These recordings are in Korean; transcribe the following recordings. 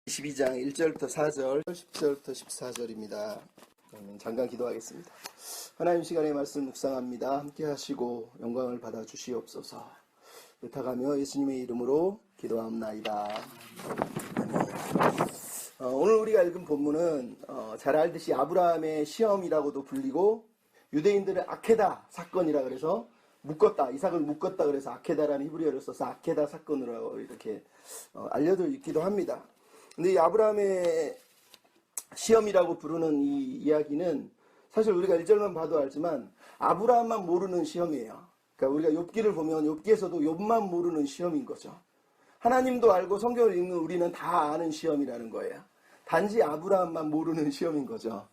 22장 1절부터 4절, 10절부터 14절입니다. 잠깐 기도하겠습니다. 하나님 시간의 말씀 묵상합니다. 함께 하시고 영광을 받아 주시옵소서. 부탁하며 예수님의 이름으로 기도합나이다. 오늘 우리가 읽은 본문은 잘 알듯이 아브라함의 시험이라고도 불리고 유대인들의 아케다 사건이라 그래서 묶었다, 이삭을 묶었다 그래서 아케다라는 히브리어를 써서 아케다 사건으로 이렇게 알려져 있기도 합니다. 근데 이 아브라함의 시험이라고 부르는 이 이야기는 사실 우리가 1절만 봐도 알지만 아브라함만 모르는 시험이에요. 그러니까 우리가 욥기를 보면 욥기에서도 욥만 모르는 시험인 거죠. 하나님도 알고 성경을 읽는 우리는 다 아는 시험이라는 거예요. 단지 아브라함만 모르는 시험인 거죠.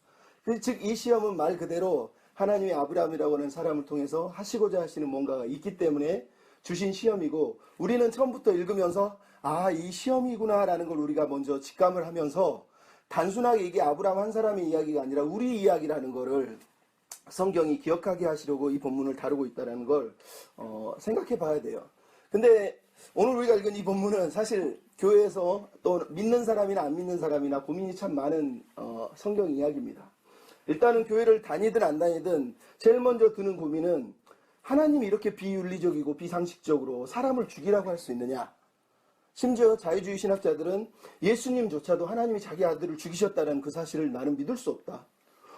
즉 이 시험은 말 그대로 하나님이 아브라함이라고 하는 사람을 통해서 하시고자 하시는 뭔가가 있기 때문에 주신 시험이고, 우리는 처음부터 읽으면서 이 시험이구나 라는 걸 우리가 먼저 직감을 하면서 단순하게 이게 아브라함 한 사람의 이야기가 아니라 우리 이야기라는 거를 성경이 기억하게 하시려고 이 본문을 다루고 있다는 걸 생각해 봐야 돼요. 근데 오늘 우리가 읽은 이 본문은 사실 교회에서 또 믿는 사람이나 안 믿는 사람이나 고민이 참 많은 성경 이야기입니다. 일단은 교회를 다니든 안 다니든 제일 먼저 드는 고민은 하나님이 이렇게 비윤리적이고 비상식적으로 사람을 죽이라고 할 수 있느냐. 심지어 자유주의 신학자들은 예수님조차도 하나님이 자기 아들을 죽이셨다는 그 사실을 나는 믿을 수 없다.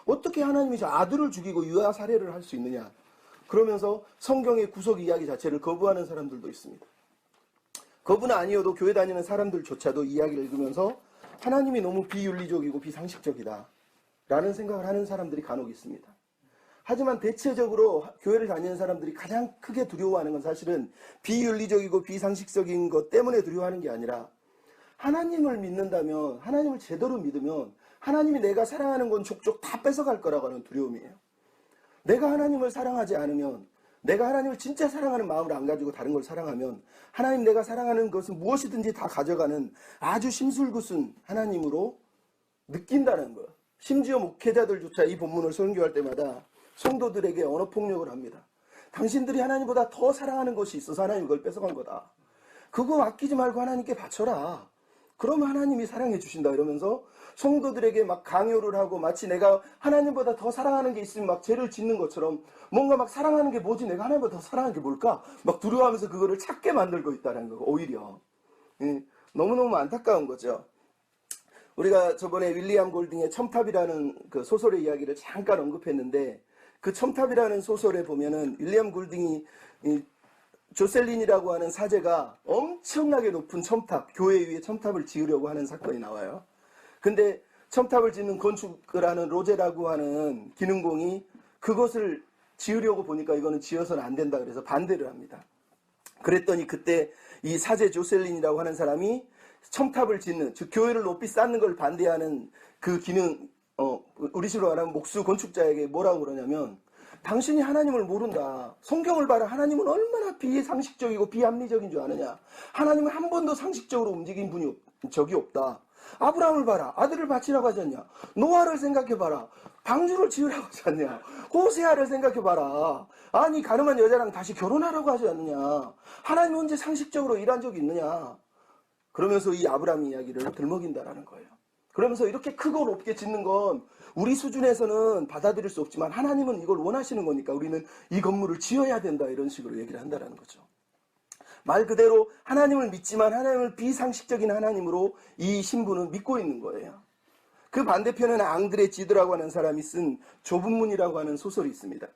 어떻게 하나님이 저 아들을 죽이고 유아 살해를 할 수 있느냐. 그러면서 성경의 구속 이야기 자체를 거부하는 사람들도 있습니다. 거부는 아니어도 교회 다니는 사람들조차도 이야기를 읽으면서 하나님이 너무 비윤리적이고 비상식적이다 라는 생각을 하는 사람들이 간혹 있습니다. 하지만 대체적으로 교회를 다니는 사람들이 가장 크게 두려워하는 건 사실은 비윤리적이고 비상식적인 것 때문에 두려워하는 게 아니라 하나님을 믿는다면, 하나님을 제대로 믿으면 하나님이 내가 사랑하는 건 족족 다 뺏어갈 거라고 하는 두려움이에요. 내가 하나님을 사랑하지 않으면, 내가 하나님을 진짜 사랑하는 마음을 안 가지고 다른 걸 사랑하면 하나님 내가 사랑하는 것은 무엇이든지 다 가져가는 아주 심술궂은 하나님으로 느낀다는 거예요. 심지어 목회자들조차 이 본문을 설교할 때마다 성도들에게 언어폭력을 합니다. 당신들이 하나님보다 더 사랑하는 것이 있어서 하나님 그걸 뺏어간 거다. 그거 아끼지 말고 하나님께 바쳐라. 그러면 하나님이 사랑해 주신다. 이러면서 성도들에게 막 강요를 하고 마치 내가 하나님보다 더 사랑하는 게 있으면 막 죄를 짓는 것처럼 뭔가 막 사랑하는 게 뭐지? 내가 하나님보다 더 사랑하는 게 뭘까? 막 두려워하면서 그거를 찾게 만들고 있다는 거. 오히려. 너무너무 안타까운 거죠. 우리가 저번에 윌리엄 골딩의 첨탑이라는 그 소설의 이야기를 잠깐 언급했는데, 그 첨탑이라는 소설에 보면은 윌리엄 골딩이 조셀린이라고 하는 사제가 엄청나게 높은 첨탑, 교회 위에 첨탑을 지으려고 하는 사건이 나와요. 근데 첨탑을 짓는 건축을 하는 로제라고 하는 기능공이 그것을 지으려고 보니까 이거는 지어서는 안 된다 그래서 반대를 합니다. 그랬더니 그때 이 사제 조셀린이라고 하는 사람이 첨탑을 짓는, 즉 교회를 높이 쌓는 걸 반대하는 그 기능, 우리 식으로 말하면 목수 건축자에게 뭐라고 그러냐면, 당신이 하나님을 모른다. 성경을 봐라. 하나님은 얼마나 비상식적이고 비합리적인 줄 아느냐. 하나님은 한 번도 상식적으로 움직인 분이 적이 없다. 아브라함을 봐라. 아들을 바치라고 하지 않냐. 노아를 생각해봐라. 방주를 지으라고 하지 않냐. 호세아를 생각해봐라. 아니 가늠한 여자랑 다시 결혼하라고 하지 않느냐. 하나님 언제 상식적으로 일한 적이 있느냐. 그러면서 이 아브라함 이야기를 들먹인다라는 거예요. 그러면서 이렇게 크고 높게 짓는 건 우리 수준에서는 받아들일 수 없지만 하나님은 이걸 원하시는 거니까 우리는 이 건물을 지어야 된다, 이런 식으로 얘기를 한다는 거죠. 말 그대로 하나님을 믿지만 하나님을 비상식적인 하나님으로 이 신부는 믿고 있는 거예요. 그 반대편에는 앙드레 지드라고 하는 사람이 쓴 좁은 문이라고 하는 소설이 있습니다.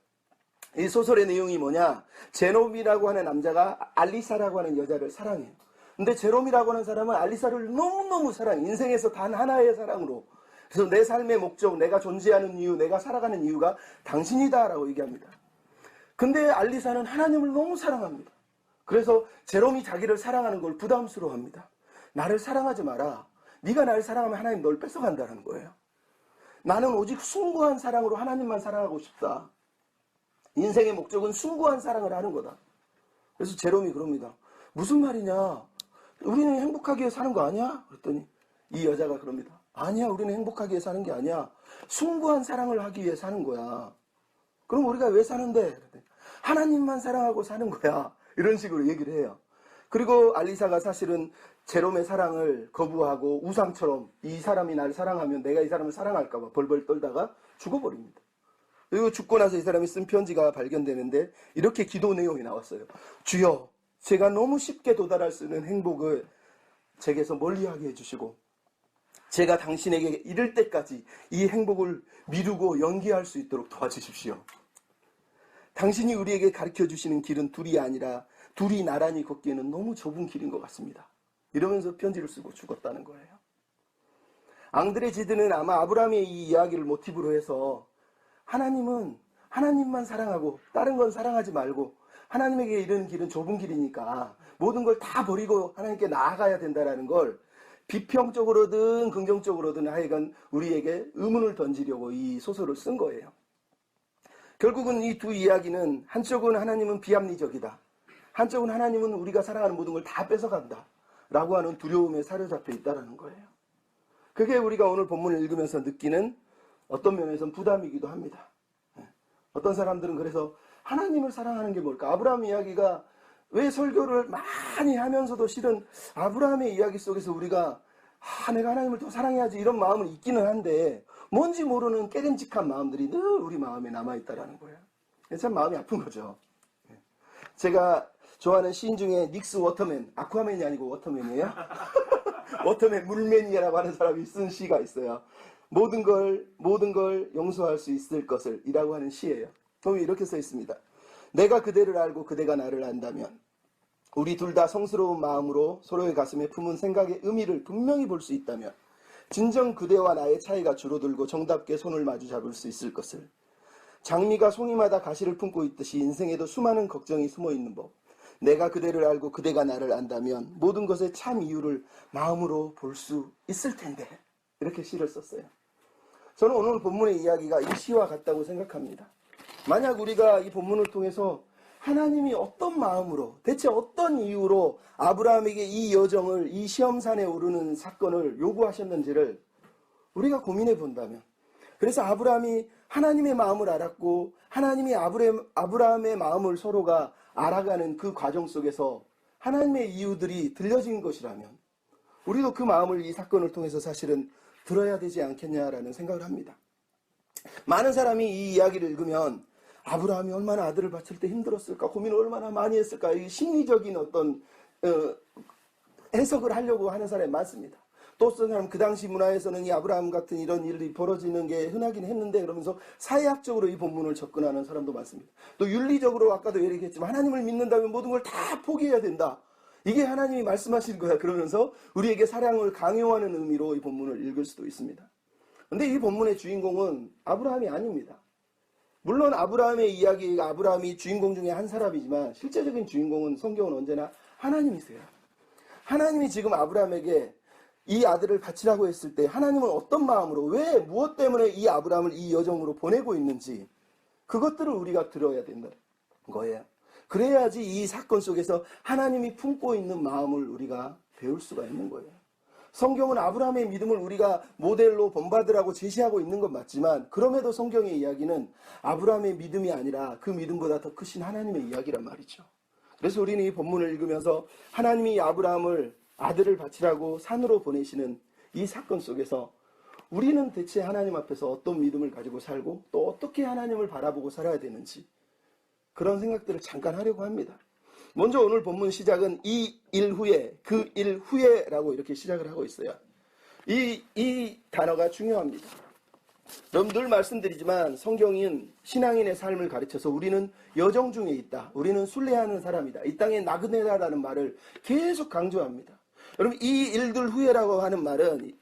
이 소설의 내용이 뭐냐, 제롬이라고 하는 남자가 알리사라고 하는 여자를 사랑해요. 근데 제롬이라고 하는 사람은 알리사를 너무너무 사랑해. 인생에서 단 하나의 사랑으로. 그래서 내 삶의 목적, 내가 존재하는 이유, 내가 살아가는 이유가 당신이다 라고 얘기합니다. 근데 알리사는 하나님을 너무 사랑합니다. 그래서 제롬이 자기를 사랑하는 걸 부담스러워합니다. 나를 사랑하지 마라. 네가 나를 사랑하면 하나님 널 뺏어간다는 거예요. 나는 오직 숭고한 사랑으로 하나님만 사랑하고 싶다. 인생의 목적은 숭고한 사랑을 하는 거다. 그래서 제롬이 그럽니다. 무슨 말이냐? 우리는 행복하게 사는 거 아니야? 그랬더니 이 여자가 그럽니다. 아니야, 우리는 행복하게 사는 게 아니야. 숭고한 사랑을 하기 위해 사는 거야. 그럼 우리가 왜 사는데? 하나님만 사랑하고 사는 거야. 이런 식으로 얘기를 해요. 그리고 알리사가 사실은 제롬의 사랑을 거부하고 우상처럼 이 사람이 나를 사랑하면 내가 이 사람을 사랑할까 봐 벌벌 떨다가 죽어버립니다. 그리고 죽고 나서 이 사람이 쓴 편지가 발견되는데 이렇게 기도 내용이 나왔어요. 주여, 제가 너무 쉽게 도달할 수 있는 행복을 제게서 멀리하게 해주시고 제가 당신에게 이를 때까지 이 행복을 미루고 연기할 수 있도록 도와주십시오. 당신이 우리에게 가르쳐주시는 길은 둘이 아니라 둘이 나란히 걷기에는 너무 좁은 길인 것 같습니다. 이러면서 편지를 쓰고 죽었다는 거예요. 앙드레 지드는 아마 아브라함의 이 이야기를 모티브로 해서 하나님은 하나님만 사랑하고 다른 건 사랑하지 말고 하나님에게 이르는 길은 좁은 길이니까 모든 걸 다 버리고 하나님께 나아가야 된다는 걸 비평적으로든 긍정적으로든 하여간 우리에게 의문을 던지려고 이 소설을 쓴 거예요. 결국은 이 두 이야기는 한쪽은 하나님은 비합리적이다. 한쪽은 하나님은 우리가 사랑하는 모든 걸 다 뺏어간다. 라고 하는 두려움에 사로잡혀 있다는 거예요. 그게 우리가 오늘 본문을 읽으면서 느끼는 어떤 면에서는 부담이기도 합니다. 어떤 사람들은 그래서 하나님을 사랑하는 게 뭘까? 아브라함 이야기가 왜 설교를 많이 하면서도 실은 아브라함의 이야기 속에서 우리가 내가 하나님을 더 사랑해야지 이런 마음은 있기는 한데 뭔지 모르는 깨름직한 마음들이 늘 우리 마음에 남아있다는 거예요. 참 마음이 아픈 거죠. 제가 좋아하는 시인 중에 닉스 워터맨, 아쿠아맨이 아니고 워터맨이에요. 워터맨, 물맨이라고 하는 사람이 쓴 시가 있어요. 모든 걸 용서할 수 있을 것을 이라고 하는 시예요. 거기 이렇게 써 있습니다. 내가 그대를 알고 그대가 나를 안다면 우리 둘 다 성스러운 마음으로 서로의 가슴에 품은 생각의 의미를 분명히 볼 수 있다면 진정 그대와 나의 차이가 줄어들고 정답게 손을 마주 잡을 수 있을 것을. 장미가 송이마다 가시를 품고 있듯이 인생에도 수많은 걱정이 숨어있는 법. 내가 그대를 알고 그대가 나를 안다면 모든 것의 참 이유를 마음으로 볼 수 있을 텐데. 이렇게 시를 썼어요. 저는 오늘 본문의 이야기가 이 시와 같다고 생각합니다. 만약 우리가 이 본문을 통해서 하나님이 어떤 마음으로 대체 어떤 이유로 아브라함에게 이 여정을 이 시험산에 오르는 사건을 요구하셨는지를 우리가 고민해 본다면, 그래서 아브라함이 하나님의 마음을 알았고 하나님이 아브라함의 마음을 서로가 알아가는 그 과정 속에서 하나님의 이유들이 들려진 것이라면 우리도 그 마음을 이 사건을 통해서 사실은 들어야 되지 않겠냐라는 생각을 합니다. 많은 사람이 이 이야기를 읽으면 아브라함이 얼마나 아들을 바칠 때 힘들었을까, 고민을 얼마나 많이 했을까, 이 심리적인 어떤 해석을 하려고 하는 사람이 많습니다. 또 어떤 사람 그 당시 문화에서는 이 아브라함 같은 이런 일이 벌어지는 게 흔하긴 했는데 그러면서 사회학적으로 이 본문을 접근하는 사람도 많습니다. 또 윤리적으로 아까도 얘기했지만 하나님을 믿는다면 모든 걸 다 포기해야 된다. 이게 하나님이 말씀하신 거야. 그러면서 우리에게 사랑을 강요하는 의미로 이 본문을 읽을 수도 있습니다. 근데 이 본문의 주인공은 아브라함이 아닙니다. 물론 아브라함의 이야기가 아브라함이 주인공 중에 한 사람이지만 실제적인 주인공은 성경은 언제나 하나님이세요. 하나님이 지금 아브라함에게 이 아들을 바치라고 했을 때 하나님은 어떤 마음으로, 왜, 무엇 때문에 이 아브라함을 이 여정으로 보내고 있는지 그것들을 우리가 들어야 된다는 거예요. 그래야지 이 사건 속에서 하나님이 품고 있는 마음을 우리가 배울 수가 있는 거예요. 성경은 아브라함의 믿음을 우리가 모델로 본받으라고 제시하고 있는 건 맞지만 그럼에도 성경의 이야기는 아브라함의 믿음이 아니라 그 믿음보다 더 크신 하나님의 이야기란 말이죠. 그래서 우리는 이 본문을 읽으면서 하나님이 아브라함을 아들을 바치라고 산으로 보내시는 이 사건 속에서 우리는 대체 하나님 앞에서 어떤 믿음을 가지고 살고 또 어떻게 하나님을 바라보고 살아야 되는지 그런 생각들을 잠깐 하려고 합니다. 먼저 오늘 본문 시작은 이 일 후에, 그 일 후에라고 이렇게 시작을 하고 있어요. 이 단어가 중요합니다. 여러분 늘 말씀드리지만 성경인 신앙인의 삶을 가르쳐서 우리는 여정 중에 있다. 우리는 순례하는 사람이다. 이 땅에 나그네다라는 말을 계속 강조합니다. 여러분 이 일들 후에라고 하는 말은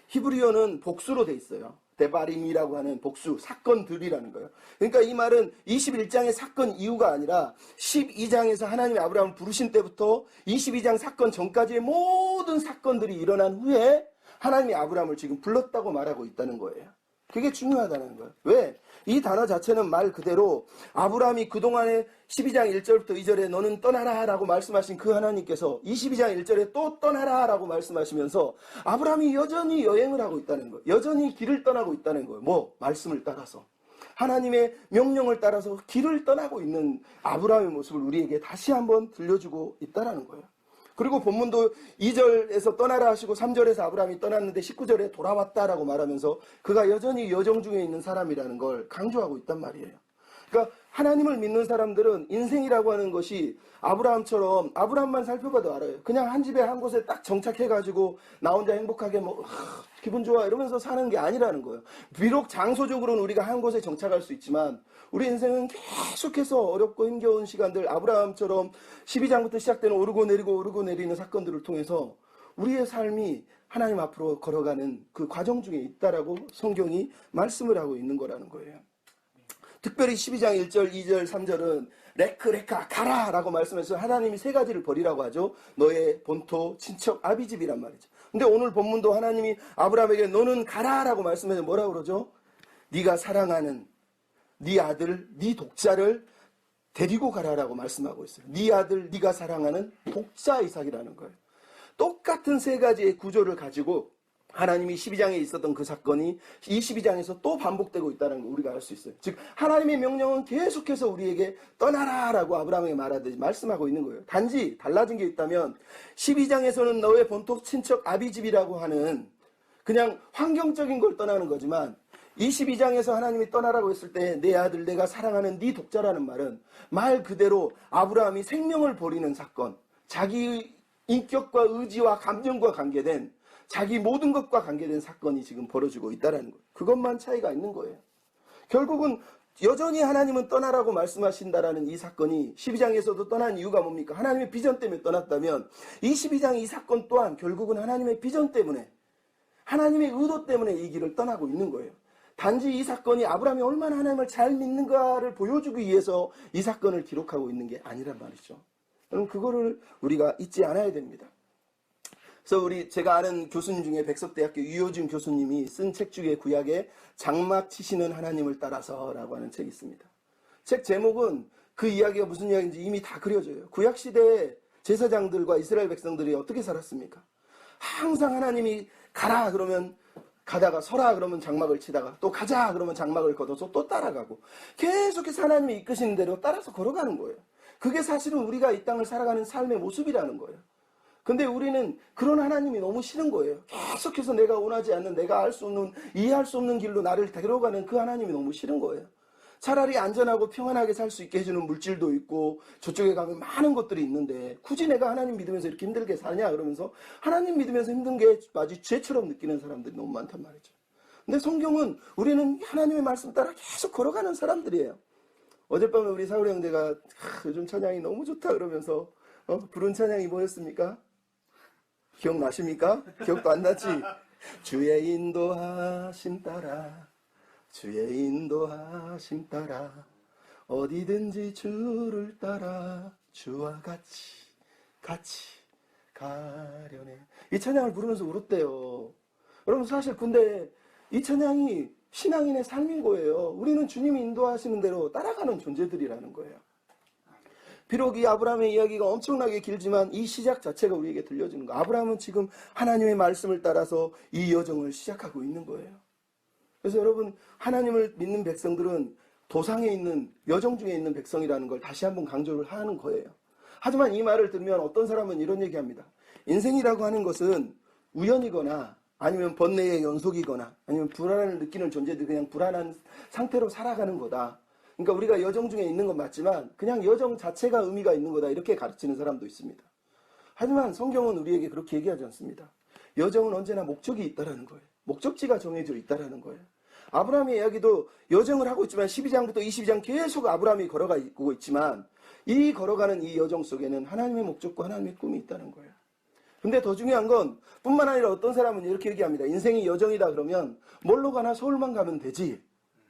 히브리어는 복수로 돼 있어요. 데바림이라고 하는 복수, 사건들이라는 거예요. 그러니까 이 말은 21장의 사건 이후가 아니라 12장에서 하나님이 아브라함을 부르신 때부터 22장 사건 전까지의 모든 사건들이 일어난 후에 하나님이 아브라함을 지금 불렀다고 말하고 있다는 거예요. 그게 중요하다는 거예요. 왜? 이 단어 자체는 말 그대로 아브라함이 그동안에 12장 1절부터 2절에 너는 떠나라 라고 말씀하신 그 하나님께서 22장 1절에 또 떠나라 라고 말씀하시면서 아브라함이 여전히 여행을 하고 있다는 거예요. 여전히 길을 떠나고 있다는 거예요. 뭐? 말씀을 따라서. 하나님의 명령을 따라서 길을 떠나고 있는 아브라함의 모습을 우리에게 다시 한번 들려주고 있다는 거예요. 그리고 본문도 2절에서 떠나라 하시고 3절에서 아브라함이 떠났는데 19절에 돌아왔다라고 말하면서 그가 여전히 여정 중에 있는 사람이라는 걸 강조하고 있단 말이에요. 그러니까 하나님을 믿는 사람들은 인생이라고 하는 것이 아브라함처럼, 아브라함만 살펴봐도 알아요. 그냥 한 집에 한 곳에 딱 정착해가지고 나 혼자 행복하게 기분 좋아 이러면서 사는 게 아니라는 거예요. 비록 장소적으로는 우리가 한 곳에 정착할 수 있지만 우리 인생은 계속해서 어렵고 힘겨운 시간들, 아브라함처럼 12장부터 시작되는 오르고 내리는 사건들을 통해서 우리의 삶이 하나님 앞으로 걸어가는 그 과정 중에 있다라고 성경이 말씀을 하고 있는 거라는 거예요. 특별히 12장 1절, 2절, 3절은 레카 가라 라고 말씀해서 하나님이 세 가지를 버리라고 하죠. 너의 본토, 친척, 아비집이란 말이죠. 근데 오늘 본문도 하나님이 아브라함에게 너는 가라 라고 말씀해서 뭐라고 그러죠? 네가 사랑하는 네 아들, 네 독자를 데리고 가라라고 말씀하고 있어요. 네 아들, 네가 사랑하는 독자 이삭이라는 거예요. 똑같은 세 가지의 구조를 가지고 하나님이 12장에 있었던 그 사건이 이 12장에서 또 반복되고 있다는 걸 우리가 알 수 있어요. 즉 하나님의 명령은 계속해서 우리에게 떠나라라고 아브라함에게 말하듯이 말씀하고 있는 거예요. 단지 달라진 게 있다면 12장에서는 너의 본토 친척 아비집이라고 하는 그냥 환경적인 걸 떠나는 거지만 22장에서 하나님이 떠나라고 했을 때 내 아들 내가 사랑하는 네 독자라는 말은 말 그대로 아브라함이 생명을 버리는 사건, 자기 인격과 의지와 감정과 관계된 자기 모든 것과 관계된 사건이 지금 벌어지고 있다는 거예요. 그것만 차이가 있는 거예요. 결국은 여전히 하나님은 떠나라고 말씀하신다라는 이 사건이 12장에서도 떠난 이유가 뭡니까? 하나님의 비전 때문에 떠났다면 22장 이 사건 또한 결국은 하나님의 비전 때문에 하나님의 의도 때문에 이 길을 떠나고 있는 거예요. 단지 이 사건이 아브라함이 얼마나 하나님을 잘 믿는가를 보여주기 위해서 이 사건을 기록하고 있는 게 아니란 말이죠. 그럼 그거를 우리가 잊지 않아야 됩니다. 그래서 제가 아는 교수님 중에 백석대학교 유효준 교수님이 쓴 책 중에 구약에 장막 치시는 하나님을 따라서라고 하는 책이 있습니다. 책 제목은 그 이야기가 무슨 이야기인지 이미 다 그려져요. 구약시대에 제사장들과 이스라엘 백성들이 어떻게 살았습니까? 항상 하나님이 가라 그러면 가다가 서라 그러면 장막을 치다가 또 가자 그러면 장막을 걷어서 또 따라가고 계속해서 하나님이 이끄시는 대로 따라서 걸어가는 거예요. 그게 사실은 우리가 이 땅을 살아가는 삶의 모습이라는 거예요. 근데 우리는 그런 하나님이 너무 싫은 거예요. 계속해서 내가 원하지 않는, 내가 알 수 없는, 이해할 수 없는 길로 나를 데려가는 그 하나님이 너무 싫은 거예요. 차라리 안전하고 평안하게 살 수 있게 해주는 물질도 있고 저쪽에 가면 많은 것들이 있는데 굳이 내가 하나님 믿으면서 이렇게 힘들게 사냐 그러면서 하나님 믿으면서 힘든 게 마치 죄처럼 느끼는 사람들이 너무 많단 말이죠. 근데 성경은 우리는 하나님의 말씀 따라 계속 걸어가는 사람들이에요. 어젯밤에 우리 사울이 형제가 요즘 찬양이 너무 좋다 그러면서 부른 찬양이 뭐였습니까? 기억나십니까? 기억도 안 나지? 주의 인도하심 따라 주의 인도하심 따라 어디든지 주를 따라 주와 같이 가려네. 이 찬양을 부르면서 울었대요. 여러분 사실 근데 이 찬양이 신앙인의 삶인 거예요. 우리는 주님이 인도하시는 대로 따라가는 존재들이라는 거예요. 비록 이 아브라함의 이야기가 엄청나게 길지만 이 시작 자체가 우리에게 들려주는 거예요. 아브라함은 지금 하나님의 말씀을 따라서 이 여정을 시작하고 있는 거예요. 그래서 여러분 하나님을 믿는 백성들은 도상에 있는 여정 중에 있는 백성이라는 걸 다시 한번 강조를 하는 거예요. 하지만 이 말을 들으면 어떤 사람은 이런 얘기합니다. 인생이라고 하는 것은 우연이거나 아니면 번뇌의 연속이거나 아니면 불안을 느끼는 존재들 그냥 불안한 상태로 살아가는 거다. 그러니까 우리가 여정 중에 있는 건 맞지만 그냥 여정 자체가 의미가 있는 거다 이렇게 가르치는 사람도 있습니다. 하지만 성경은 우리에게 그렇게 얘기하지 않습니다. 여정은 언제나 목적이 있다라는 거예요. 목적지가 정해져 있다라는 거예요. 아브라함의 이야기도 여정을 하고 있지만 12장부터 22장 계속 아브라함이 걸어가고 있지만 이 걸어가는 이 여정 속에는 하나님의 목적과 하나님의 꿈이 있다는 거예요. 근데 더 중요한 건 뿐만 아니라 어떤 사람은 이렇게 얘기합니다. 인생이 여정이다 그러면 뭘로 가나 서울만 가면 되지.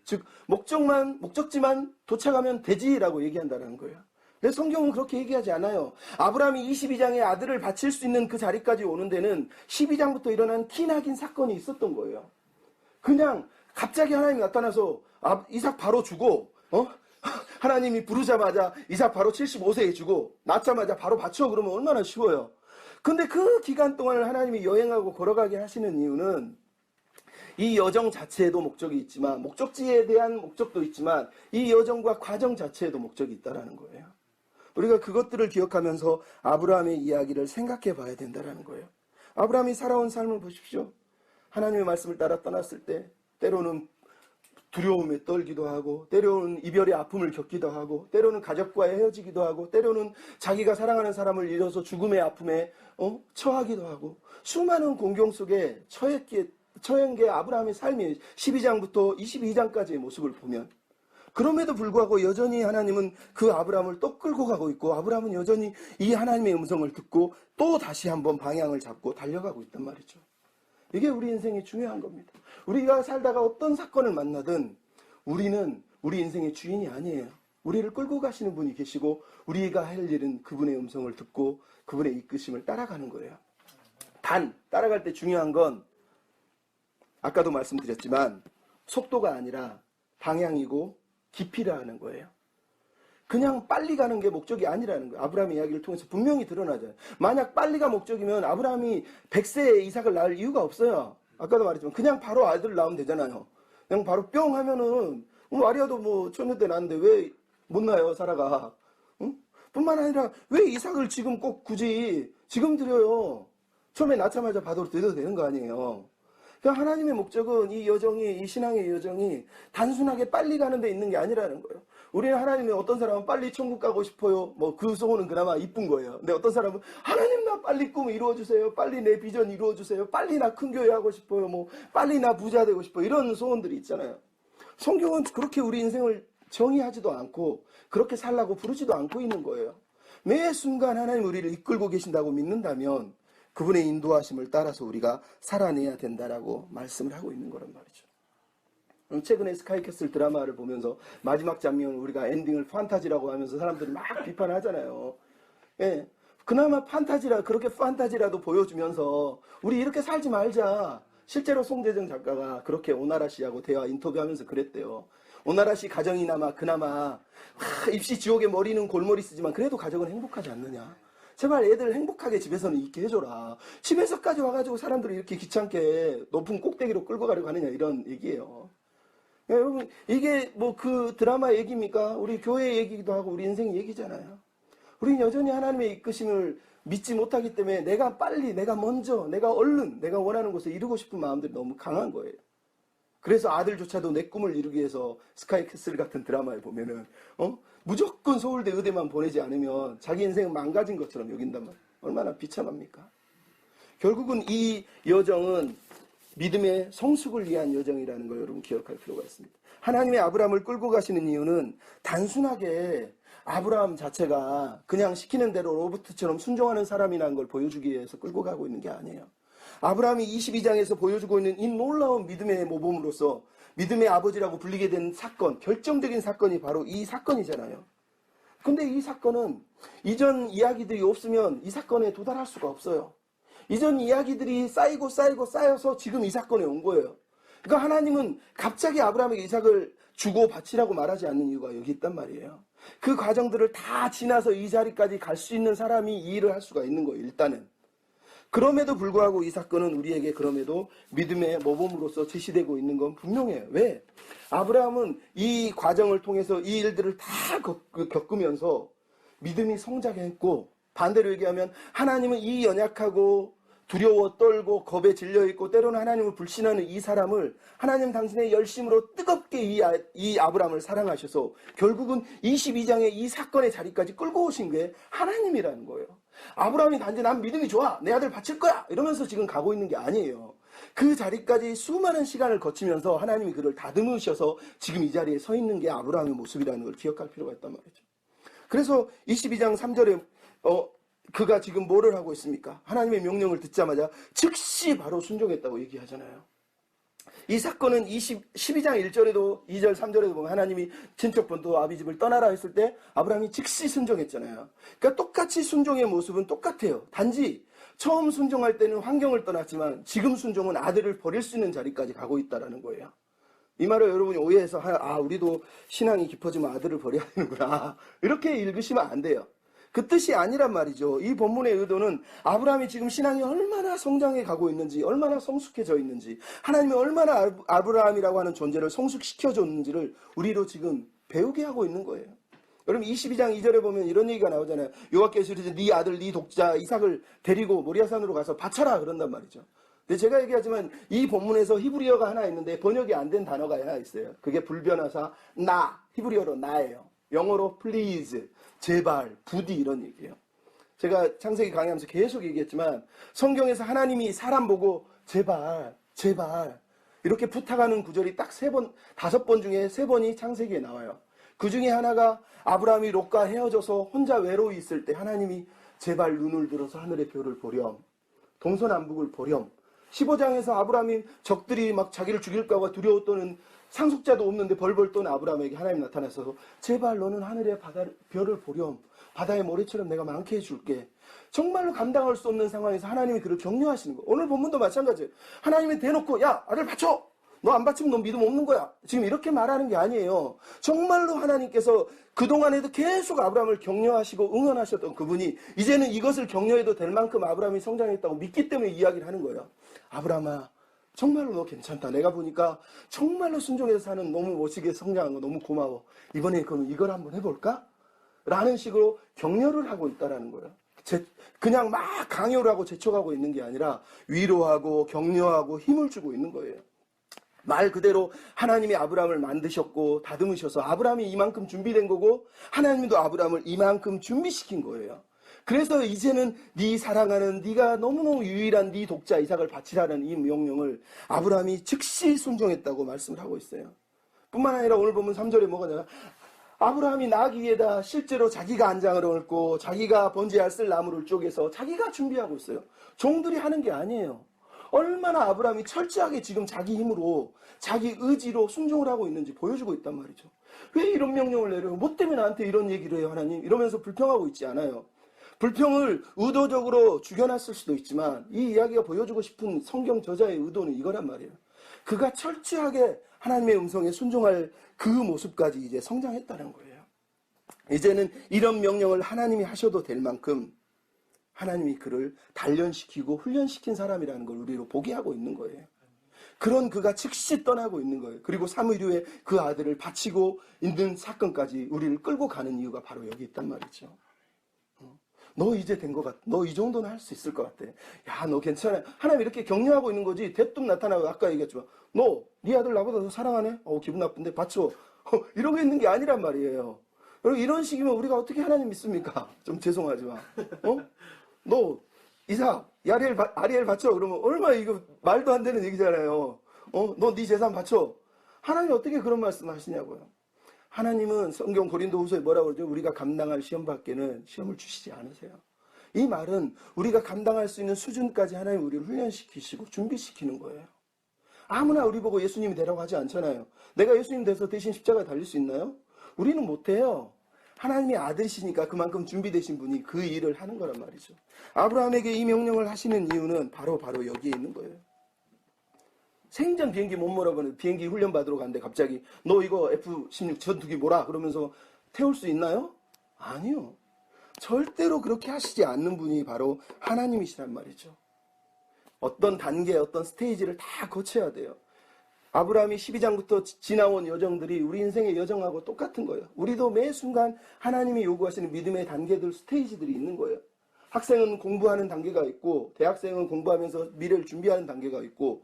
즉 목적지만 도착하면 되지라고 얘기한다는 거예요. 근데 성경은 그렇게 얘기하지 않아요. 아브라함이 22장에 아들을 바칠 수 있는 그 자리까지 오는 데는 12장부터 일어난 기나긴 사건이 있었던 거예요. 그냥 갑자기 하나님이 나타나서 이삭 바로 주고 하나님이 부르자마자 이삭 바로 75세에 주고 낳자마자 바로 바쳐 그러면 얼마나 쉬워요. 근데 그 기간 동안을 하나님이 여행하고 걸어가게 하시는 이유는 이 여정 자체에도 목적이 있지만 목적지에 대한 목적도 있지만 이 여정과 과정 자체에도 목적이 있다는 거예요. 우리가 그것들을 기억하면서 아브라함의 이야기를 생각해 봐야 된다는 거예요. 아브라함이 살아온 삶을 보십시오. 하나님의 말씀을 따라 떠났을 때 때로는 두려움에 떨기도 하고, 때로는 이별의 아픔을 겪기도 하고, 때로는 가족과 헤어지기도 하고, 때로는 자기가 사랑하는 사람을 잃어서 죽음의 아픔에 처하기도 하고, 수많은 공경 속에 처한 게 아브라함의 삶이에요. 12장부터 22장까지의 모습을 보면. 그럼에도 불구하고 여전히 하나님은 그 아브라함을 또 끌고 가고 있고, 아브라함은 여전히 이 하나님의 음성을 듣고 또 다시 한번 방향을 잡고 달려가고 있단 말이죠. 이게 우리 인생이 중요한 겁니다. 우리가 살다가 어떤 사건을 만나든 우리는 우리 인생의 주인이 아니에요. 우리를 끌고 가시는 분이 계시고, 우리가 할 일은 그분의 음성을 듣고 그분의 이끄심을 따라가는 거예요. 단 따라갈 때 중요한 건 아까도 말씀드렸지만 속도가 아니라 방향이고 깊이라는 거예요. 그냥 빨리 가는 게 목적이 아니라는 거예요. 아브라함의 이야기를 통해서 분명히 드러나잖아요. 만약 빨리가 목적이면 아브라함이 100세에 이삭을 낳을 이유가 없어요. 아까도 말했지만 그냥 바로 아들을 낳으면 되잖아요. 그냥 바로 뿅 하면은 마리아도 뭐 처녀 때 낳는데 왜 못 낳아요, 사라가. 응? 뿐만 아니라 왜 이삭을 지금 꼭 굳이 지금 드려요. 처음에 낳자마자 바로 드려도 되는 거 아니에요. 그러니까 하나님의 목적은 이 여정이, 이 신앙의 여정이 단순하게 빨리 가는 데 있는 게 아니라는 거예요. 우리는 하나님의 어떤 사람은 빨리 천국 가고 싶어요. 뭐 그 소원은 그나마 이쁜 거예요. 근데 어떤 사람은 하나님 나 빨리 꿈 이루어주세요. 빨리 내 비전 이루어주세요. 빨리 나 큰 교회 하고 싶어요. 뭐 빨리 나 부자 되고 싶어요. 이런 소원들이 있잖아요. 성경은 그렇게 우리 인생을 정의하지도 않고 그렇게 살라고 부르지도 않고 있는 거예요. 매 순간 하나님 우리를 이끌고 계신다고 믿는다면 그분의 인도하심을 따라서 우리가 살아내야 된다라고 말씀을 하고 있는 거란 말이죠. 최근에 스카이캐슬 드라마를 보면서 마지막 장면을 우리가 엔딩을 판타지라고 하면서 사람들이 막 비판하잖아요. 예. 그나마 그렇게 판타지라도 보여주면서 우리 이렇게 살지 말자. 실제로 송재정 작가가 그렇게 오나라 씨하고 대화 인터뷰하면서 그랬대요. 오나라 씨 가정이나마 그나마 입시 지옥에 머리는 골머리 쓰지만 그래도 가정은 행복하지 않느냐. 제발 애들 행복하게 집에서는 있게 해줘라. 집에서까지 와가지고 사람들이 이렇게 귀찮게 높은 꼭대기로 끌고 가려고 하느냐 이런 얘기예요. 여러분 이게 뭐 그 드라마 얘기입니까? 우리 교회 얘기기도 하고 우리 인생 얘기잖아요. 우리는 여전히 하나님의 이끄심을 믿지 못하기 때문에 내가 빨리, 내가 먼저, 내가 얼른, 내가 원하는 곳에 이루고 싶은 마음들이 너무 강한 거예요. 그래서 아들조차도 내 꿈을 이루기 위해서 스카이캐슬 같은 드라마에 보면은 무조건 서울대 의대만 보내지 않으면 자기 인생은 망가진 것처럼 여긴단 말이에요. 얼마나 비참합니까? 결국은 이 여정은 믿음의 성숙을 위한 여정이라는 걸 여러분 기억할 필요가 있습니다. 하나님의 아브라함을 끌고 가시는 이유는 단순하게 아브라함 자체가 그냥 시키는 대로 로봇처럼 순종하는 사람이라는 걸 보여주기 위해서 끌고 가고 있는 게 아니에요. 아브라함이 22장에서 보여주고 있는 이 놀라운 믿음의 모범으로서 믿음의 아버지라고 불리게 된 사건, 결정적인 사건이 바로 이 사건이잖아요. 근데 이 사건은 이전 이야기들이 없으면 이 사건에 도달할 수가 없어요. 이전 이야기들이 쌓여서 지금 이 사건에 온 거예요. 그러니까 하나님은 갑자기 아브라함에게 이삭을 주고 바치라고 말하지 않는 이유가 여기 있단 말이에요. 그 과정들을 다 지나서 이 자리까지 갈 수 있는 사람이 이 일을 할 수가 있는 거예요, 일단은. 그럼에도 불구하고 이 사건은 우리에게 그럼에도 믿음의 모범으로서 제시되고 있는 건 분명해요. 왜? 아브라함은 이 과정을 통해서 이 일들을 다 겪으면서 믿음이 성장했고, 반대로 얘기하면 하나님은 이 연약하고 두려워 떨고 겁에 질려있고 때로는 하나님을 불신하는 이 사람을 하나님 당신의 열심으로 뜨겁게 이 아브라함을 사랑하셔서 결국은 22장의 이 사건의 자리까지 끌고 오신 게 하나님이라는 거예요. 아브라함이 단지 난 믿음이 좋아, 내 아들 바칠 거야 이러면서 지금 가고 있는 게 아니에요. 그 자리까지 수많은 시간을 거치면서 하나님이 그를 다듬으셔서 지금 이 자리에 서 있는 게 아브라함의 모습이라는 걸 기억할 필요가 있단 말이죠. 그래서 22장 3절에 그가 지금 뭐를 하고 있습니까? 하나님의 명령을 듣자마자 즉시 바로 순종했다고 얘기하잖아요. 이 사건은 12장 1절에도 2절 3절에도 보면 하나님이 친척본토 아비집을 떠나라 했을 때 아브라함이 즉시 순종했잖아요. 그러니까 똑같이 순종의 모습은 똑같아요. 단지 처음 순종할 때는 환경을 떠났지만 지금 순종은 아들을 버릴 수 있는 자리까지 가고 있다는 거예요. 이 말을 여러분이 오해해서 우리도 신앙이 깊어지면 아들을 버려야 되는구나 이렇게 읽으시면 안 돼요. 그 뜻이 아니란 말이죠. 이 본문의 의도는 아브라함이 지금 신앙이 얼마나 성장해 가고 있는지, 얼마나 성숙해져 있는지, 하나님이 얼마나 아브라함이라고 하는 존재를 성숙시켜줬는지를 우리로 지금 배우게 하고 있는 거예요. 여러분 22장 2절에 보면 이런 얘기가 나오잖아요. 여호와께서 이르시되 네 아들 네 독자 이삭을 데리고 모리아산으로 가서 바쳐라 그런단 말이죠. 근데 제가 얘기하지만 이 본문에서 히브리어가 하나 있는데 번역이 안 된 단어가 하나 있어요. 그게 불변호사 나, 히브리어로 나예요. 영어로 please, 제발, 부디 이런 얘기예요. 제가 창세기 강의하면서 계속 얘기했지만 성경에서 하나님이 사람 보고 제발, 제발 이렇게 부탁하는 구절이 딱 3번, 5번 중에 3번이 창세기에 나와요. 그 중에 하나가 아브라함이 롯과 헤어져서 혼자 외로이 있을 때 하나님이 제발 눈을 들어서 하늘의 별을 보렴, 동서남북을 보렴. 15장에서 아브라함이 적들이 막 자기를 죽일까 봐 두려워 떠는 상속자도 없는데 벌벌 떠는 아브라함에게 하나님이 나타나서 제발 너는 하늘의 별을 보렴, 바다의 모래처럼 내가 많게 해줄게. 정말로 감당할 수 없는 상황에서 하나님이 그를 격려하시는 거예요. 오늘 본문도 마찬가지예요. 하나님이 대놓고 야 아들 바쳐, 너 안 바치면 너 믿음 없는 거야, 지금 이렇게 말하는 게 아니에요. 정말로 하나님께서 그동안에도 계속 아브라함을 격려하시고 응원하셨던 그분이 이제는 이것을 격려해도 될 만큼 아브라함이 성장했다고 믿기 때문에 이야기를 하는 거예요. 아브라함아 정말로 너 괜찮다. 내가 보니까 정말로 순종해서 사는 너무 멋지게 성장한 거 너무 고마워. 이번에 그럼 이걸 한번 해볼까? 라는 식으로 격려를 하고 있다라는 거예요. 그냥 막 강요를 하고 재촉하고 있는 게 아니라 위로하고 격려하고 힘을 주고 있는 거예요. 말 그대로 하나님이 아브라함을 만드셨고 다듬으셔서 아브라함이 이만큼 준비된 거고 하나님도 아브라함을 이만큼 준비시킨 거예요. 그래서 이제는 네 사랑하는 네가 너무너무 유일한 네 독자 이삭을 바치라는 이 명령을 아브라함이 즉시 순종했다고 말씀을 하고 있어요. 뿐만 아니라 오늘 보면 3절에 뭐가 나와요? 아브라함이 나귀 위에다 실제로 자기가 안장을 얹고 자기가 번제할 쓸 나무를 쪼개서 자기가 준비하고 있어요. 종들이 하는 게 아니에요. 얼마나 아브라함이 철저하게 지금 자기 힘으로 자기 의지로 순종을 하고 있는지 보여주고 있단 말이죠. 왜 이런 명령을 내려요? 뭐 때문에 나한테 이런 얘기를 해요 하나님? 이러면서 불평하고 있지 않아요. 불평을 의도적으로 죽여놨을 수도 있지만 이 이야기가 보여주고 싶은 성경 저자의 의도는 이거란 말이에요. 그가 철저하게 하나님의 음성에 순종할 그 모습까지 이제 성장했다는 거예요. 이제는 이런 명령을 하나님이 하셔도 될 만큼 하나님이 그를 단련시키고 훈련시킨 사람이라는 걸 우리로 보게 하고 있는 거예요. 그런 그가 즉시 떠나고 있는 거예요. 그리고 3일 후에 그 아들을 바치고 있는 사건까지 우리를 끌고 가는 이유가 바로 여기 있단 말이죠. 너 이제 된 것 같아. 너 이 정도는 할 수 있을 것 같아. 야, 너 괜찮아. 하나님 이렇게 격려하고 있는 거지. 대뜸 나타나고 아까 얘기했지만 너, 네 아들 나보다 더 사랑하네? 기분 나쁜데 바쳐. 이러고 있는 게 아니란 말이에요. 여러분 이런 식이면 우리가 어떻게 하나님 믿습니까? 좀 죄송하지만. 너 이삭, 아리엘 바쳐. 그러면 얼마나 이거 말도 안 되는 얘기잖아요. 너 네 재산 바쳐. 하나님 어떻게 그런 말씀 하시냐고요. 하나님은 성경 고린도후서에 뭐라고 그러죠? 우리가 감당할 시험 밖에는 시험을 주시지 않으세요. 이 말은 우리가 감당할 수 있는 수준까지 하나님 우리를 훈련시키시고 준비시키는 거예요. 아무나 우리 보고 예수님이 되라고 하지 않잖아요. 내가 예수님 돼서 대신 십자가에 달릴 수 있나요? 우리는 못해요. 하나님이 아들이시니까 그만큼 준비되신 분이 그 일을 하는 거란 말이죠. 아브라함에게 이 명령을 하시는 이유는 바로 여기에 있는 거예요. 생전 비행기 못 몰아보는 비행기 훈련 받으러 갔는데 갑자기 너 이거 F-16 전투기 몰아 그러면서 태울 수 있나요? 아니요. 절대로 그렇게 하시지 않는 분이 바로 하나님이시란 말이죠. 어떤 단계, 어떤 스테이지를 다 거쳐야 돼요. 아브라함이 12장부터 지나온 여정들이 우리 인생의 여정하고 똑같은 거예요. 우리도 매 순간 하나님이 요구하시는 믿음의 단계들, 스테이지들이 있는 거예요. 학생은 공부하는 단계가 있고 대학생은 공부하면서 미래를 준비하는 단계가 있고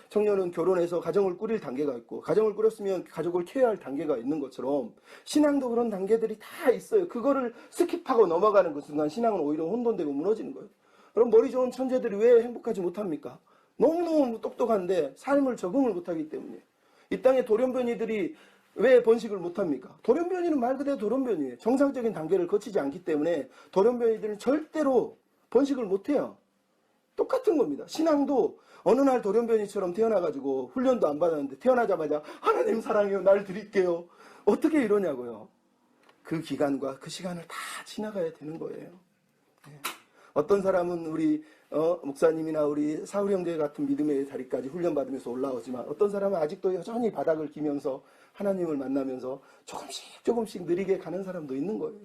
청년은 결혼해서 가정을 꾸릴 단계가 있고 가정을 꾸렸으면 가족을 케어할 단계가 있는 것처럼 신앙도 그런 단계들이 다 있어요. 그거를 스킵하고 넘어가는 그 순간 신앙은 오히려 혼돈되고 무너지는 거예요. 그럼 머리 좋은 천재들이 왜 행복하지 못합니까? 너무너무 똑똑한데 삶을 적응을 못하기 때문에. 이 땅의 돌연변이들이 왜 번식을 못합니까? 돌연변이는 말 그대로 돌연변이에요. 정상적인 단계를 거치지 않기 때문에 돌연변이들은 절대로 번식을 못해요. 똑같은 겁니다. 신앙도 어느 날 돌연변이처럼 태어나가지고 훈련도 안 받았는데 태어나자마자 하나님 사랑해요, 날 드릴게요. 어떻게 이러냐고요. 그 기간과 그 시간을 다 지나가야 되는 거예요. 어떤 사람은 우리 목사님이나 우리 사울 형제 같은 믿음의 자리까지 훈련받으면서 올라오지만 어떤 사람은 아직도 여전히 바닥을 기면서 하나님을 만나면서 조금씩 느리게 가는 사람도 있는 거예요.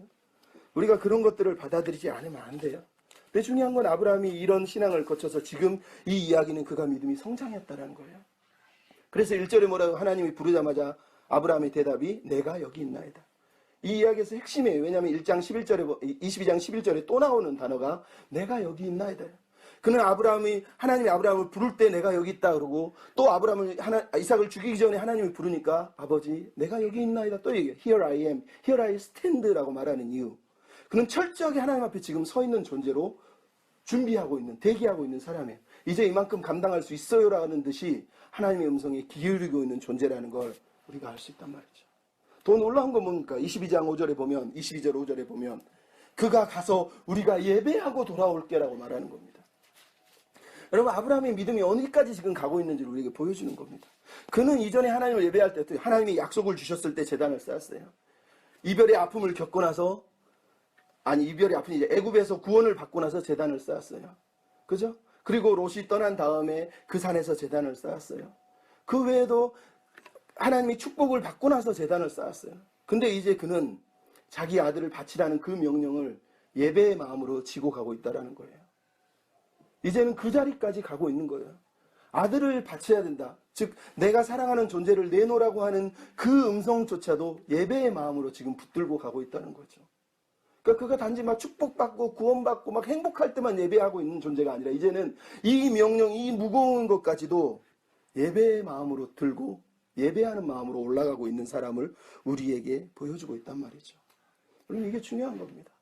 우리가 그런 것들을 받아들이지 않으면 안 돼요. 근데 중요한 건 아브라함이 이런 신앙을 거쳐서 지금 이 이야기는 그가 믿음이 성장했다는 거예요. 그래서 1절에 뭐라고 하나님이 부르자마자 아브라함의 대답이 내가 여기 있나이다. 이 이야기에서 핵심이에요. 왜냐하면 1장 11절에 22장 11절에 또 나오는 단어가 내가 여기 있나이다. 그는 하나님이 아브라함을 부를 때 내가 여기 있다 그러고, 또 이삭을 죽이기 전에 하나님이 부르니까 아버지 내가 여기 있나이다 또 얘기해요. Here I am, here I stand라고 말하는 이유. 그는 철저하게 하나님 앞에 지금 서 있는 존재로 준비하고 있는, 대기하고 있는 사람이에요. 이제 이만큼 감당할 수 있어요라는 듯이 하나님의 음성에 기울이고 있는 존재라는 걸 우리가 알 수 있단 말이죠. 더 놀라운 건 뭡니까? 22장 5절에 보면, 22절 5절에 보면 그가 가서 우리가 예배하고 돌아올게라고 말하는 겁니다. 여러분, 아브라함의 믿음이 어디까지 지금 가고 있는지를 우리에게 보여주는 겁니다. 그는 이전에 하나님을 예배할 때 하나님이 약속을 주셨을 때 제단을 쌓았어요. 이별의 아픔을 겪고 나서, 이별의 아픔이 이제 애굽에서 구원을 받고 나서 제단을 쌓았어요. 그죠? 그리고 롯이 떠난 다음에 그 산에서 제단을 쌓았어요. 그 외에도 하나님이 축복을 받고 나서 제단을 쌓았어요. 근데 이제 그는 자기 아들을 바치라는 그 명령을 예배의 마음으로 지고 가고 있다는 거예요. 이제는 그 자리까지 가고 있는 거예요. 아들을 바쳐야 된다. 즉 내가 사랑하는 존재를 내놓으라고 하는 그 음성조차도 예배의 마음으로 지금 붙들고 가고 있다는 거죠. 그러니까 그가 단지 막 축복받고 구원받고 막 행복할 때만 예배하고 있는 존재가 아니라 이제는 이 명령, 이 무거운 것까지도 예배의 마음으로 들고 예배하는 마음으로 올라가고 있는 사람을 우리에게 보여주고 있단 말이죠. 여러분, 이게 중요한 겁니다.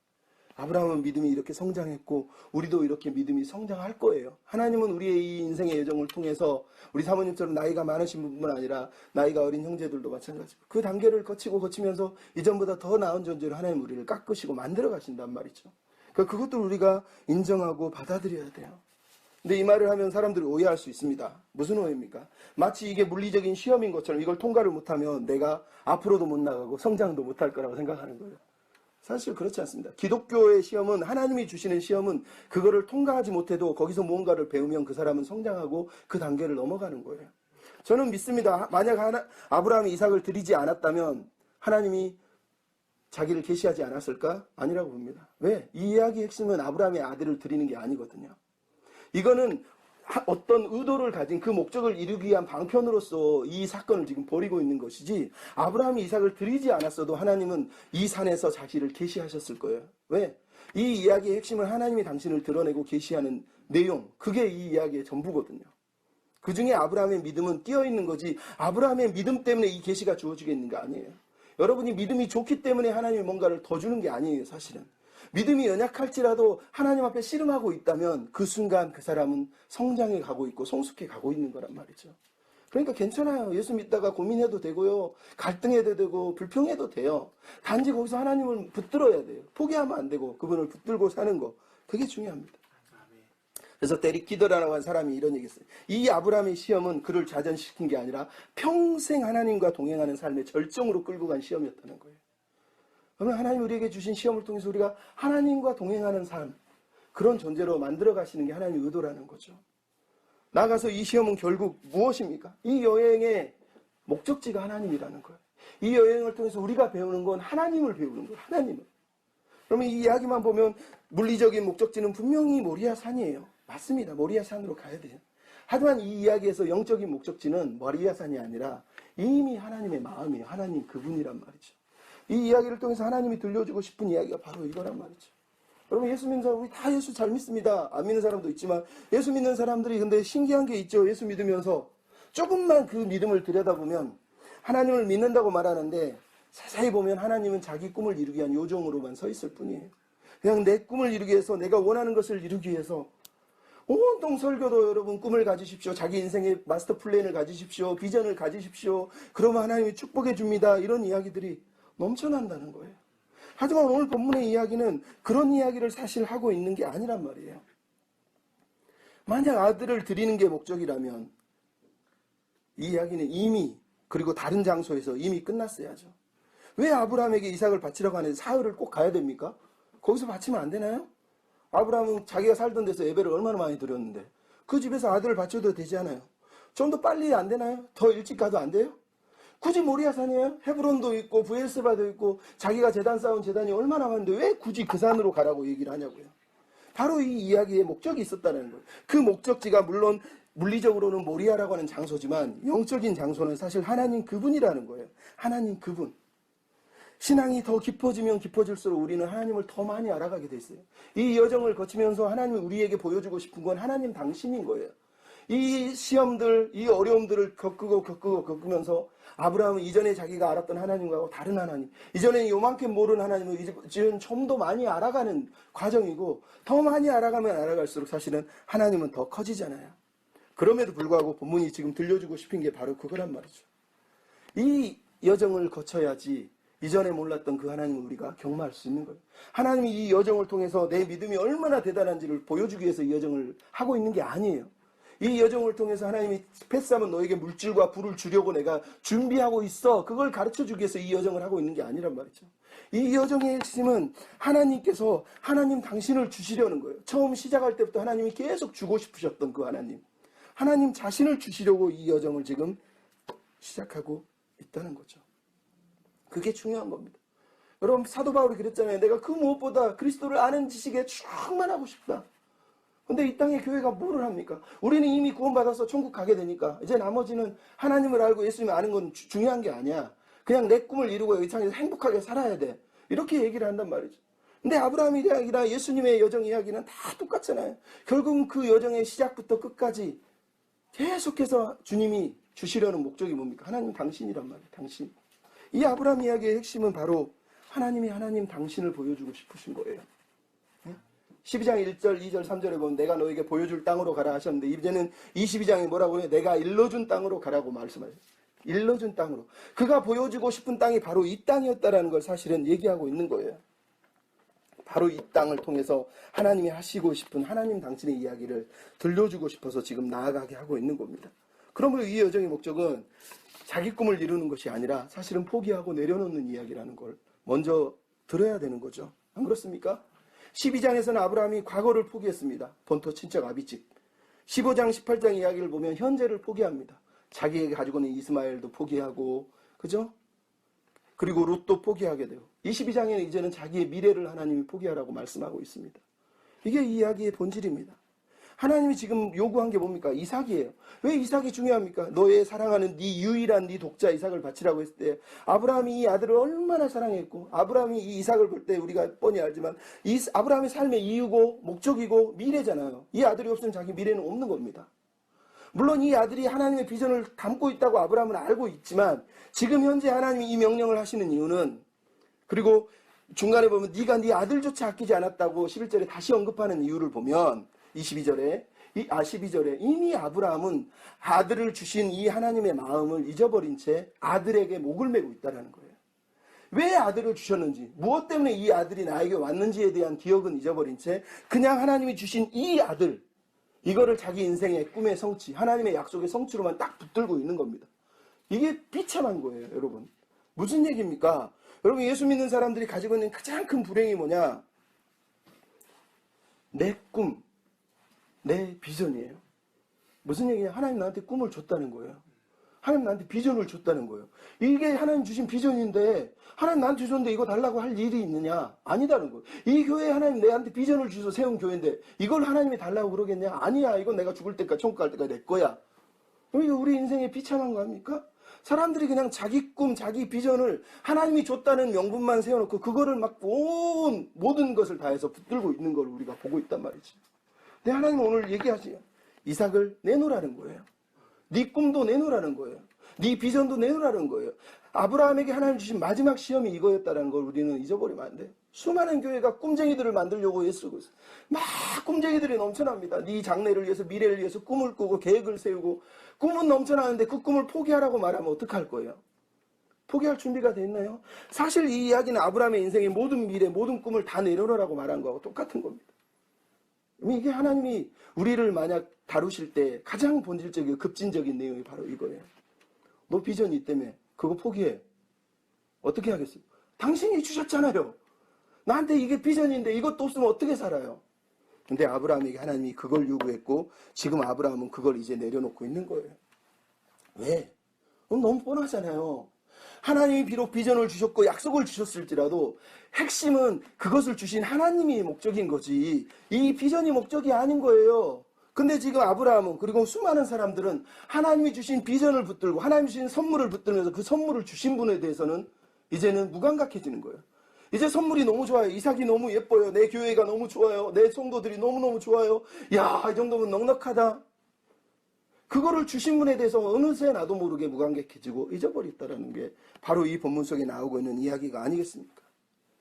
아브라함은 믿음이 이렇게 성장했고 우리도 이렇게 믿음이 성장할 거예요. 하나님은 우리의 이 인생의 여정을 통해서 우리 사모님처럼 나이가 많으신 분뿐 아니라 나이가 어린 형제들도 마찬가지고 그 단계를 거치면서 이전보다 더 나은 존재로 하나님 우리를 깎으시고 만들어 가신단 말이죠. 그러니까 그것도 우리가 인정하고 받아들여야 돼요. 근데 이 말을 하면 사람들이 오해할 수 있습니다. 무슨 오해입니까? 마치 이게 물리적인 시험인 것처럼 이걸 통과를 못하면 내가 앞으로도 못 나가고 성장도 못할 거라고 생각하는 거예요. 사실 그렇지 않습니다. 기독교의 시험은, 하나님이 주시는 시험은 그거를 통과하지 못해도 거기서 무언가를 배우면 그 사람은 성장하고 그 단계를 넘어가는 거예요. 저는 믿습니다. 만약 아브라함이 이삭을 드리지 않았다면 하나님이 자기를 계시하지 않았을까? 아니라고 봅니다. 왜? 이 이야기의 핵심은 아브라함의 아들을 드리는 게 아니거든요. 이거는 어떤 의도를 가진 그 목적을 이루기 위한 방편으로서 이 사건을 지금 벌이고 있는 것이지, 아브라함이 이삭을 드리지 않았어도 하나님은 이 산에서 자기를 계시하셨을 거예요. 왜? 이 이야기의 핵심은 하나님이 당신을 드러내고 계시하는 내용, 그게 이 이야기의 전부거든요. 그 중에 아브라함의 믿음은 끼어있는 거지 아브라함의 믿음 때문에 이 계시가 주어지겠는 게 아니에요. 여러분이 믿음이 좋기 때문에 하나님이 뭔가를 더 주는 게 아니에요. 사실은 믿음이 연약할지라도 하나님 앞에 씨름하고 있다면 그 순간 그 사람은 성장해 가고 있고 성숙해 가고 있는 거란 말이죠. 그러니까 괜찮아요. 예수 믿다가 고민해도 되고요. 갈등해도 되고 불평해도 돼요. 단지 거기서 하나님을 붙들어야 돼요. 포기하면 안 되고 그분을 붙들고 사는 거, 그게 중요합니다. 그래서 데릭 키더라라고 하는 사람이 이런 얘기했어요. 이 아브라함의 시험은 그를 좌전시킨 게 아니라 평생 하나님과 동행하는 삶의 절정으로 끌고 간 시험이었다는 거예요. 그러면 하나님 우리에게 주신 시험을 통해서 우리가 하나님과 동행하는 삶, 그런 존재로 만들어 가시는 게 하나님의 의도라는 거죠. 나가서 이 시험은 결국 무엇입니까? 이 여행의 목적지가 하나님이라는 거예요. 이 여행을 통해서 우리가 배우는 건 하나님을 배우는 거예요. 하나님을. 그러면 이 이야기만 보면 물리적인 목적지는 분명히 모리아 산이에요. 맞습니다. 모리아 산으로 가야 돼요. 하지만 이 이야기에서 영적인 목적지는 모리아 산이 아니라 이미 하나님의 마음이에요. 하나님 그분이란 말이죠. 이 이야기를 통해서 하나님이 들려주고 싶은 이야기가 바로 이거란 말이죠. 여러분, 예수 믿는 사람, 우리 다 예수 잘 믿습니다. 안 믿는 사람도 있지만 예수 믿는 사람들이 근데 신기한 게 있죠. 예수 믿으면서 조금만 그 믿음을 들여다보면 하나님을 믿는다고 말하는데 자세히 보면 하나님은 자기 꿈을 이루기 위한 요정으로만 서 있을 뿐이에요. 그냥 내 꿈을 이루기 위해서, 내가 원하는 것을 이루기 위해서 온통 설교도 여러분 꿈을 가지십시오. 자기 인생의 마스터 플랜을 가지십시오. 비전을 가지십시오. 그러면 하나님이 축복해 줍니다. 이런 이야기들이 넘쳐난다는 거예요. 하지만 오늘 본문의 이야기는 그런 이야기를 사실 하고 있는 게 아니란 말이에요. 만약 아들을 드리는 게 목적이라면 이 이야기는 이미, 그리고 다른 장소에서 이미 끝났어야죠. 왜 아브라함에게 이삭을 바치라고 하는데 사흘을 꼭 가야 됩니까? 거기서 바치면 안 되나요? 아브라함은 자기가 살던 데서 예배를 얼마나 많이 드렸는데 그 집에서 아들을 바쳐도 되지 않아요? 좀 더 빨리 안 되나요? 더 일찍 가도 안 돼요? 굳이 모리아산이에요? 헤브론도 있고 브엘스바도 있고 자기가 제단 쌓은 제단이 얼마나 많은데 왜 굳이 그 산으로 가라고 얘기를 하냐고요. 바로 이 이야기에 목적이 있었다는 거예요. 그 목적지가 물론 물리적으로는 모리아라고 하는 장소지만 영적인 장소는 사실 하나님 그분이라는 거예요. 하나님 그분. 신앙이 더 깊어지면 깊어질수록 우리는 하나님을 더 많이 알아가게 돼 있어요. 이 여정을 거치면서 하나님이 우리에게 보여주고 싶은 건 하나님 당신인 거예요. 이 시험들, 이 어려움들을 겪으면서 아브라함은 이전에 자기가 알았던 하나님과 다른 하나님, 이전에 요만큼 모르는 하나님을 이제는 좀 더 많이 알아가는 과정이고, 더 많이 알아가면 알아갈수록 사실은 하나님은 더 커지잖아요. 그럼에도 불구하고 본문이 지금 들려주고 싶은 게 바로 그거란 말이죠. 이 여정을 거쳐야지 이전에 몰랐던 그 하나님을 우리가 경험할 수 있는 거예요. 하나님이 이 여정을 통해서 내 믿음이 얼마나 대단한지를 보여주기 위해서 이 여정을 하고 있는 게 아니에요. 이 여정을 통해서 하나님이 패스하면 너에게 물질과 부를 주려고 내가 준비하고 있어. 그걸 가르쳐주기 위해서 이 여정을 하고 있는 게 아니란 말이죠. 이 여정의 핵심은 하나님께서 하나님 당신을 주시려는 거예요. 처음 시작할 때부터 하나님이 계속 주고 싶으셨던 그 하나님. 하나님 자신을 주시려고 이 여정을 지금 시작하고 있다는 거죠. 그게 중요한 겁니다. 여러분, 사도 바울이 그랬잖아요. 내가 그 무엇보다 그리스도를 아는 지식에 충만하고 싶다. 근데 이 땅의 교회가 뭐를 합니까? 우리는 이미 구원받아서 천국 가게 되니까 이제 나머지는 하나님을 알고 예수님을 아는 건 중요한 게 아니야. 그냥 내 꿈을 이루고 이 땅에서 행복하게 살아야 돼. 이렇게 얘기를 한단 말이죠. 근데 아브라함 이야기나 예수님의 여정 이야기는 다 똑같잖아요. 결국은 그 여정의 시작부터 끝까지 계속해서 주님이 주시려는 목적이 뭡니까? 하나님 당신이란 말이에요. 당신. 이 아브라함 이야기의 핵심은 바로 하나님이 하나님 당신을 보여주고 싶으신 거예요. 12장 1절, 2절, 3절에 보면 내가 너에게 보여줄 땅으로 가라 하셨는데 이제는 22장에 뭐라고 해요? 내가 일러준 땅으로 가라고 말씀하셨어요. 일러준 땅으로. 그가 보여주고 싶은 땅이 바로 이 땅이었다라는 걸 사실은 얘기하고 있는 거예요. 바로 이 땅을 통해서 하나님이 하시고 싶은 하나님 당신의 이야기를 들려주고 싶어서 지금 나아가게 하고 있는 겁니다. 그러므로 이 여정의 목적은 자기 꿈을 이루는 것이 아니라 사실은 포기하고 내려놓는 이야기라는 걸 먼저 들어야 되는 거죠. 안 그렇습니까? 12장에서는 아브라함이 과거를 포기했습니다. 본토 친척 아비집. 15장 18장 이야기를 보면 현재를 포기합니다. 자기에게 가지고 있는 이스마엘도 포기하고, 그죠? 그리고 룻도 포기하게 돼요. 22장에는 이제는 자기의 미래를 하나님이 포기하라고 말씀하고 있습니다. 이게 이 이야기의 본질입니다. 하나님이 지금 요구한 게 뭡니까? 이삭이에요. 왜 이삭이 중요합니까? 너의 사랑하는 네 유일한 네 독자 이삭을 바치라고 했을 때 아브라함이 이 아들을 얼마나 사랑했고 아브라함이 이 이삭을 볼 때 우리가 뻔히 알지만 이 아브라함의 삶의 이유고 목적이고 미래잖아요. 이 아들이 없으면 자기 미래는 없는 겁니다. 물론 이 아들이 하나님의 비전을 담고 있다고 아브라함은 알고 있지만 지금 현재 하나님이 이 명령을 하시는 이유는 그리고 중간에 보면 네가 네 아들조차 아끼지 않았다고 11절에 다시 언급하는 이유를 보면 12절에 이미 아브라함은 아들을 주신 이 하나님의 마음을 잊어버린 채 아들에게 목을 메고 있다는 거예요. 왜 아들을 주셨는지, 무엇 때문에 이 아들이 나에게 왔는지에 대한 기억은 잊어버린 채 그냥 하나님이 주신 이 아들, 이거를 자기 인생의 꿈의 성취, 하나님의 약속의 성취로만 딱 붙들고 있는 겁니다. 이게 비참한 거예요, 여러분. 무슨 얘기입니까? 여러분, 예수 믿는 사람들이 가지고 있는 가장 큰 불행이 뭐냐? 내 꿈, 내 비전이에요. 무슨 얘기냐? 하나님 나한테 꿈을 줬다는 거예요. 하나님 나한테 비전을 줬다는 거예요. 이게 하나님 주신 비전인데 하나님 나한테 줬는데 이거 달라고 할 일이 있느냐? 아니다는 거예요. 이 교회 하나님 내한테 비전을 주셔서 세운 교회인데 이걸 하나님이 달라고 그러겠냐? 아니야. 이건 내가 죽을 때까지 천국 갈 때까지 내 거야. 이게 우리 인생에 비참한 거 아닙니까? 사람들이 그냥 자기 꿈, 자기 비전을 하나님이 줬다는 명분만 세워놓고 그거를 막 모든 것을 다해서 붙들고 있는 걸 우리가 보고 있단 말이지. 근데 하나님은 오늘 얘기하시요. 이삭을 내놓으라는 거예요. 네 꿈도 내놓으라는 거예요. 네 비전도 내놓으라는 거예요. 아브라함에게 하나님 주신 마지막 시험이 이거였다는 걸 우리는 잊어버리면 안 돼요. 수많은 교회가 꿈쟁이들을 만들려고 애쓰고 있어요. 막 꿈쟁이들이 넘쳐납니다. 네 장래를 위해서 미래를 위해서 꿈을 꾸고 계획을 세우고 꿈은 넘쳐나는데 그 꿈을 포기하라고 말하면 어떡할 거예요? 포기할 준비가 돼 있나요? 사실 이 이야기는 아브라함의 인생의 모든 미래, 모든 꿈을 다 내려놓으라고 말한 거하고 똑같은 겁니다. 이게 하나님이 우리를 만약 다루실 때 가장 본질적이고 급진적인 내용이 바로 이거예요. 너 비전이 있다며 그거 포기해. 어떻게 하겠어요? 당신이 주셨잖아요. 나한테 이게 비전인데 이것도 없으면 어떻게 살아요? 근데 아브라함에게 하나님이 그걸 요구했고 지금 아브라함은 그걸 이제 내려놓고 있는 거예요. 왜? 너무 뻔하잖아요. 하나님이 비록 비전을 주셨고 약속을 주셨을지라도 핵심은 그것을 주신 하나님이 목적인 거지 이 비전이 목적이 아닌 거예요. 근데 지금 아브라함은 그리고 수많은 사람들은 하나님이 주신 비전을 붙들고 하나님이 주신 선물을 붙들면서 그 선물을 주신 분에 대해서는 이제는 무감각해지는 거예요. 이제 선물이 너무 좋아요. 이삭이 너무 예뻐요. 내 교회가 너무 좋아요. 내 성도들이 너무너무 좋아요. 야, 이 정도면 넉넉하다. 그거를 주신 분에 대해서 어느새 나도 모르게 무감각해지고 잊어버렸다라는 게 바로 이 본문 속에 나오고 있는 이야기가 아니겠습니까?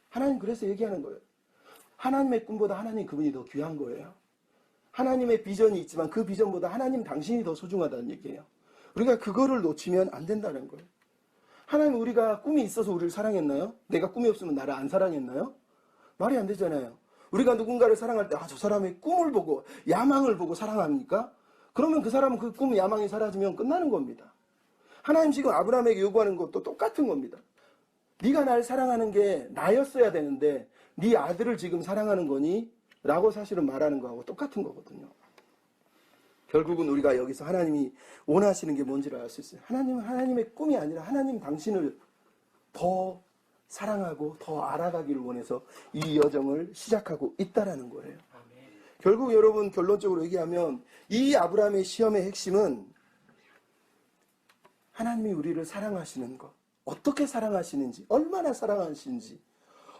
하나님 그래서 얘기하는 거예요. 하나님의 꿈보다 하나님 그분이 더 귀한 거예요. 하나님의 비전이 있지만 그 비전보다 하나님 당신이 더 소중하다는 얘기예요. 우리가 그거를 놓치면 안 된다는 거예요. 하나님 우리가 꿈이 있어서 우리를 사랑했나요? 내가 꿈이 없으면 나를 안 사랑했나요? 말이 안 되잖아요. 우리가 누군가를 사랑할 때 저 사람의 꿈을 보고 야망을 보고 사랑합니까? 그러면 그 사람은 그 꿈, 야망이 사라지면 끝나는 겁니다. 하나님 지금 아브라함에게 요구하는 것도 똑같은 겁니다. 네가 날 사랑하는 게 나였어야 되는데 네 아들을 지금 사랑하는 거니? 라고 사실은 말하는 거하고 똑같은 거거든요. 결국은 우리가 여기서 하나님이 원하시는 게 뭔지를 알 수 있어요. 하나님은 하나님의 꿈이 아니라 하나님 당신을 더 사랑하고 더 알아가기를 원해서 이 여정을 시작하고 있다라는 거예요. 결국 여러분 결론적으로 얘기하면 이 아브라함의 시험의 핵심은 하나님이 우리를 사랑하시는 것, 어떻게 사랑하시는지, 얼마나 사랑하시는지,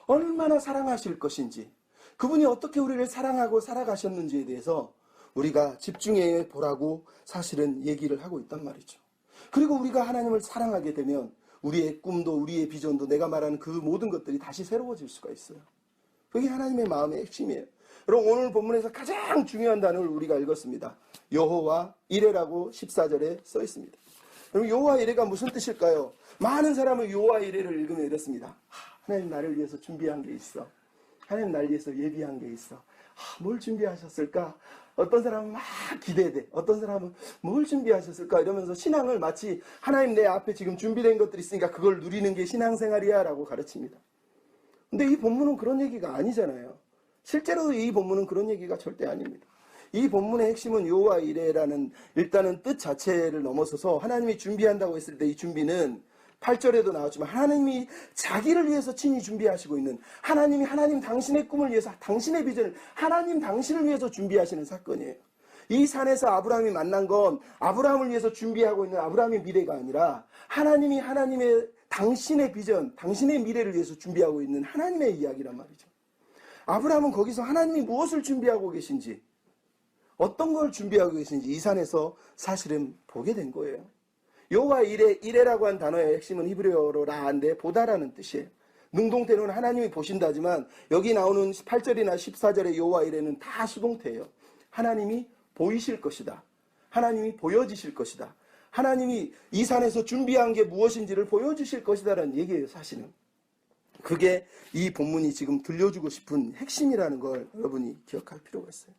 얼마나 사랑하실 것인지, 그분이 어떻게 우리를 사랑하고 살아가셨는지에 대해서 우리가 집중해 보라고 사실은 얘기를 하고 있단 말이죠. 그리고 우리가 하나님을 사랑하게 되면 우리의 꿈도 우리의 비전도 내가 말하는 그 모든 것들이 다시 새로워질 수가 있어요. 그게 하나님의 마음의 핵심이에요. 여러분 오늘 본문에서 가장 중요한 단어를 우리가 읽었습니다. 여호와 이레라고 14절에 써 있습니다. 여러분 여호와 이레가 무슨 뜻일까요? 많은 사람은 여호와 이레를 읽으면 이렇습니다. 하나님 나를 위해서 준비한 게 있어. 하나님 나를 위해서 예비한 게 있어. 뭘 준비하셨을까? 어떤 사람은 막 기대돼. 어떤 사람은 뭘 준비하셨을까? 이러면서 신앙을 마치 하나님 내 앞에 지금 준비된 것들이 있으니까 그걸 누리는 게 신앙생활이야 라고 가르칩니다. 근데 이 본문은 그런 얘기가 아니잖아요. 실제로 이 본문은 그런 얘기가 절대 아닙니다. 이 본문의 핵심은 여호와 이레라는 일단은 뜻 자체를 넘어서서 하나님이 준비한다고 했을 때 이 준비는 8절에도 나왔지만 하나님이 자기를 위해서 친히 준비하시고 있는 하나님이 하나님 당신의 꿈을 위해서 당신의 비전을 하나님 당신을 위해서 준비하시는 사건이에요. 이 산에서 아브라함이 만난 건 아브라함을 위해서 준비하고 있는 아브라함의 미래가 아니라 하나님이 하나님의 당신의 비전, 당신의 미래를 위해서 준비하고 있는 하나님의 이야기란 말이죠. 아브라함은 거기서 하나님이 무엇을 준비하고 계신지 어떤 걸 준비하고 계신지 이 산에서 사실은 보게 된 거예요. 여호와 이레라고 한 단어의 핵심은 히브리어로 라인데 보다라는 뜻이에요. 능동태는 하나님이 보신다지만 여기 나오는 8절이나 14절의 여호와 이레는 다 수동태예요. 하나님이 보이실 것이다. 하나님이 보여지실 것이다. 하나님이 이 산에서 준비한 게 무엇인지를 보여주실 것이다라는 얘기예요. 사실은. 그게 이 본문이 지금 들려주고 싶은 핵심이라는 걸 여러분이 기억할 필요가 있어요.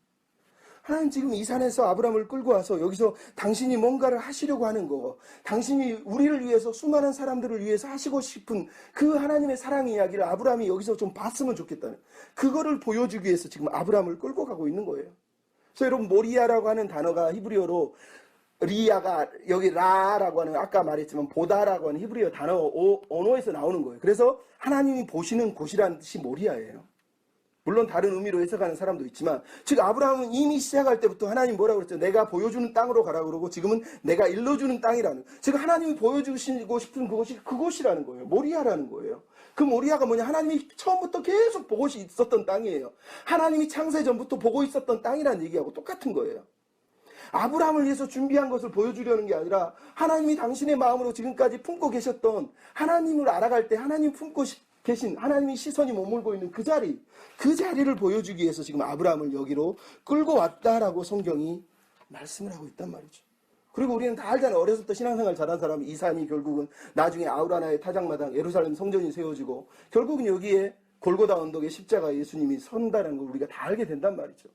하나님 지금 이 산에서 아브라함을 끌고 와서 여기서 당신이 뭔가를 하시려고 하는 거, 당신이 우리를 위해서 수많은 사람들을 위해서 하시고 싶은 그 하나님의 사랑 이야기를 아브라함이 여기서 좀 봤으면 좋겠다는 그거를 보여주기 위해서 지금 아브라함을 끌고 가고 있는 거예요. 그래서 여러분 모리아라고 하는 단어가 히브리어로 리아가 여기 라라고 하는 아까 말했지만 보다라고 하는 히브리어 단어 언어에서 나오는 거예요. 그래서 하나님이 보시는 곳이라는 뜻이 모리아예요. 물론 다른 의미로 해석하는 사람도 있지만 즉 아브라함은 이미 시작할 때부터 하나님 뭐라고 그랬죠? 내가 보여주는 땅으로 가라고 그러고 지금은 내가 일러주는 땅이라는 즉 하나님이 보여주시고 싶은 그것이 그곳이라는 거예요. 모리아라는 거예요. 그 모리아가 뭐냐? 하나님이 처음부터 계속 보고 있었던 땅이에요. 하나님이 창세 전부터 보고 있었던 땅이라는 얘기하고 똑같은 거예요. 아브라함을 위해서 준비한 것을 보여주려는 게 아니라 하나님이 당신의 마음으로 지금까지 품고 계셨던 하나님을 알아갈 때 하나님 품고 계신 하나님이 시선이 머물고 있는 그 자리를 보여주기 위해서 지금 아브라함을 여기로 끌고 왔다라고 성경이 말씀을 하고 있단 말이죠. 그리고 우리는 다 알잖아요. 어렸을 때 신앙생활 잘한 사람이 이 산이 결국은 나중에 아우라나의 타작마당 예루살렘 성전이 세워지고 결국은 여기에 골고다 언덕에 십자가 예수님이 선다는 걸 우리가 다 알게 된단 말이죠.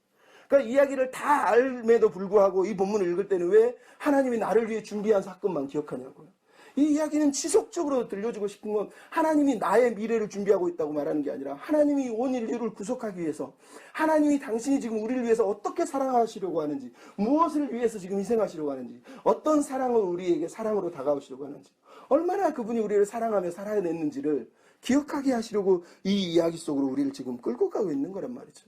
그러니까 이야기를 다 알매도 불구하고 이 본문을 읽을 때는 왜 하나님이 나를 위해 준비한 사건만 기억하냐고요. 이 이야기는 지속적으로 들려주고 싶은 건 하나님이 나의 미래를 준비하고 있다고 말하는 게 아니라 하나님이 온 인류를 구속하기 위해서 하나님이 당신이 지금 우리를 위해서 어떻게 사랑하시려고 하는지 무엇을 위해서 지금 희생하시려고 하는지 어떤 사랑을 우리에게 사랑으로 다가오시려고 하는지 얼마나 그분이 우리를 사랑하며 살아냈는지를 기억하게 하시려고 이 이야기 속으로 우리를 지금 끌고 가고 있는 거란 말이죠.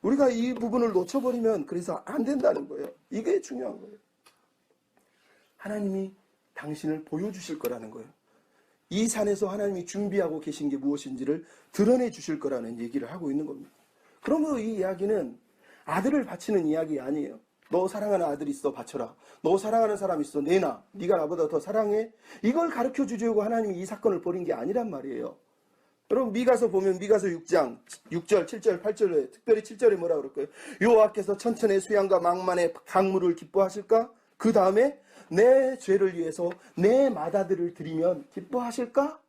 우리가 이 부분을 놓쳐버리면 그래서 안 된다는 거예요. 이게 중요한 거예요. 하나님이 당신을 보여주실 거라는 거예요. 이 산에서 하나님이 준비하고 계신 게 무엇인지를 드러내 주실 거라는 얘기를 하고 있는 겁니다. 그러므로 이 이야기는 아들을 바치는 이야기 아니에요. 너 사랑하는 아들 있어, 바쳐라. 너 사랑하는 사람 있어, 내놔. 네가 나보다 더 사랑해. 이걸 가르쳐 주려고 하나님이 이 사건을 벌인 게 아니란 말이에요. 여러분 미가서 보면 미가서 6장 6절 7절 8절에 특별히 7절에 뭐라 그럴까요? 여호와께서 천천의 수양과 망만의 강물을 기뻐하실까? 그 다음에 내 죄를 위해서 내 맏아들을 드리면 기뻐하실까?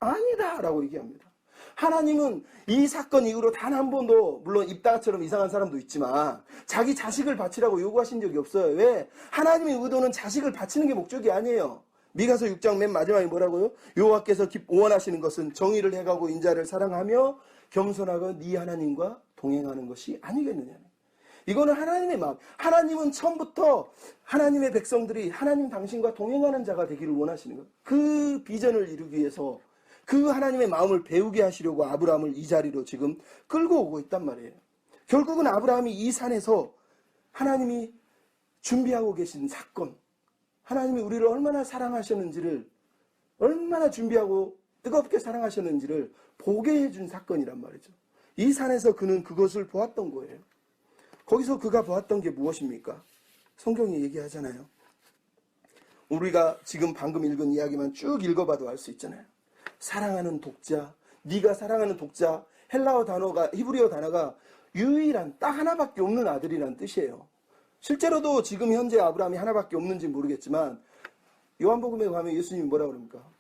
아니다 라고 얘기합니다. 하나님은 이 사건 이후로 단 한 번도, 물론 입다처럼 이상한 사람도 있지만 자기 자식을 바치라고 요구하신 적이 없어요. 왜? 하나님의 의도는 자식을 바치는 게 목적이 아니에요. 미가서 6장 맨 마지막에 뭐라고요? 여호와께서 원하시는 것은 정의를 행하고 인자를 사랑하며 겸손하고 네 하나님과 동행하는 것이 아니겠느냐. 이거는 하나님의 마음. 하나님은 처음부터 하나님의 백성들이 하나님 당신과 동행하는 자가 되기를 원하시는 거예요. 그 비전을 이루기 위해서 그 하나님의 마음을 배우게 하시려고 아브라함을 이 자리로 지금 끌고 오고 있단 말이에요. 결국은 아브라함이 이 산에서 하나님이 준비하고 계신 사건, 하나님이 우리를 얼마나 사랑하셨는지를, 얼마나 준비하고 뜨겁게 사랑하셨는지를 보게 해준 사건이란 말이죠. 이 산에서 그는 그것을 보았던 거예요. 거기서 그가 보았던 게 무엇입니까? 성경이 얘기하잖아요. 우리가 지금 방금 읽은 이야기만 쭉 읽어봐도 알 수 있잖아요. 사랑하는 독자, 네가 사랑하는 독자, 헬라어 단어가, 히브리어 단어가 유일한 딱 하나밖에 없는 아들이란 뜻이에요. 실제로도 지금 현재 아브라함이 하나밖에 없는지 모르겠지만 요한복음에 가면 예수님이 뭐라고 그럽니까?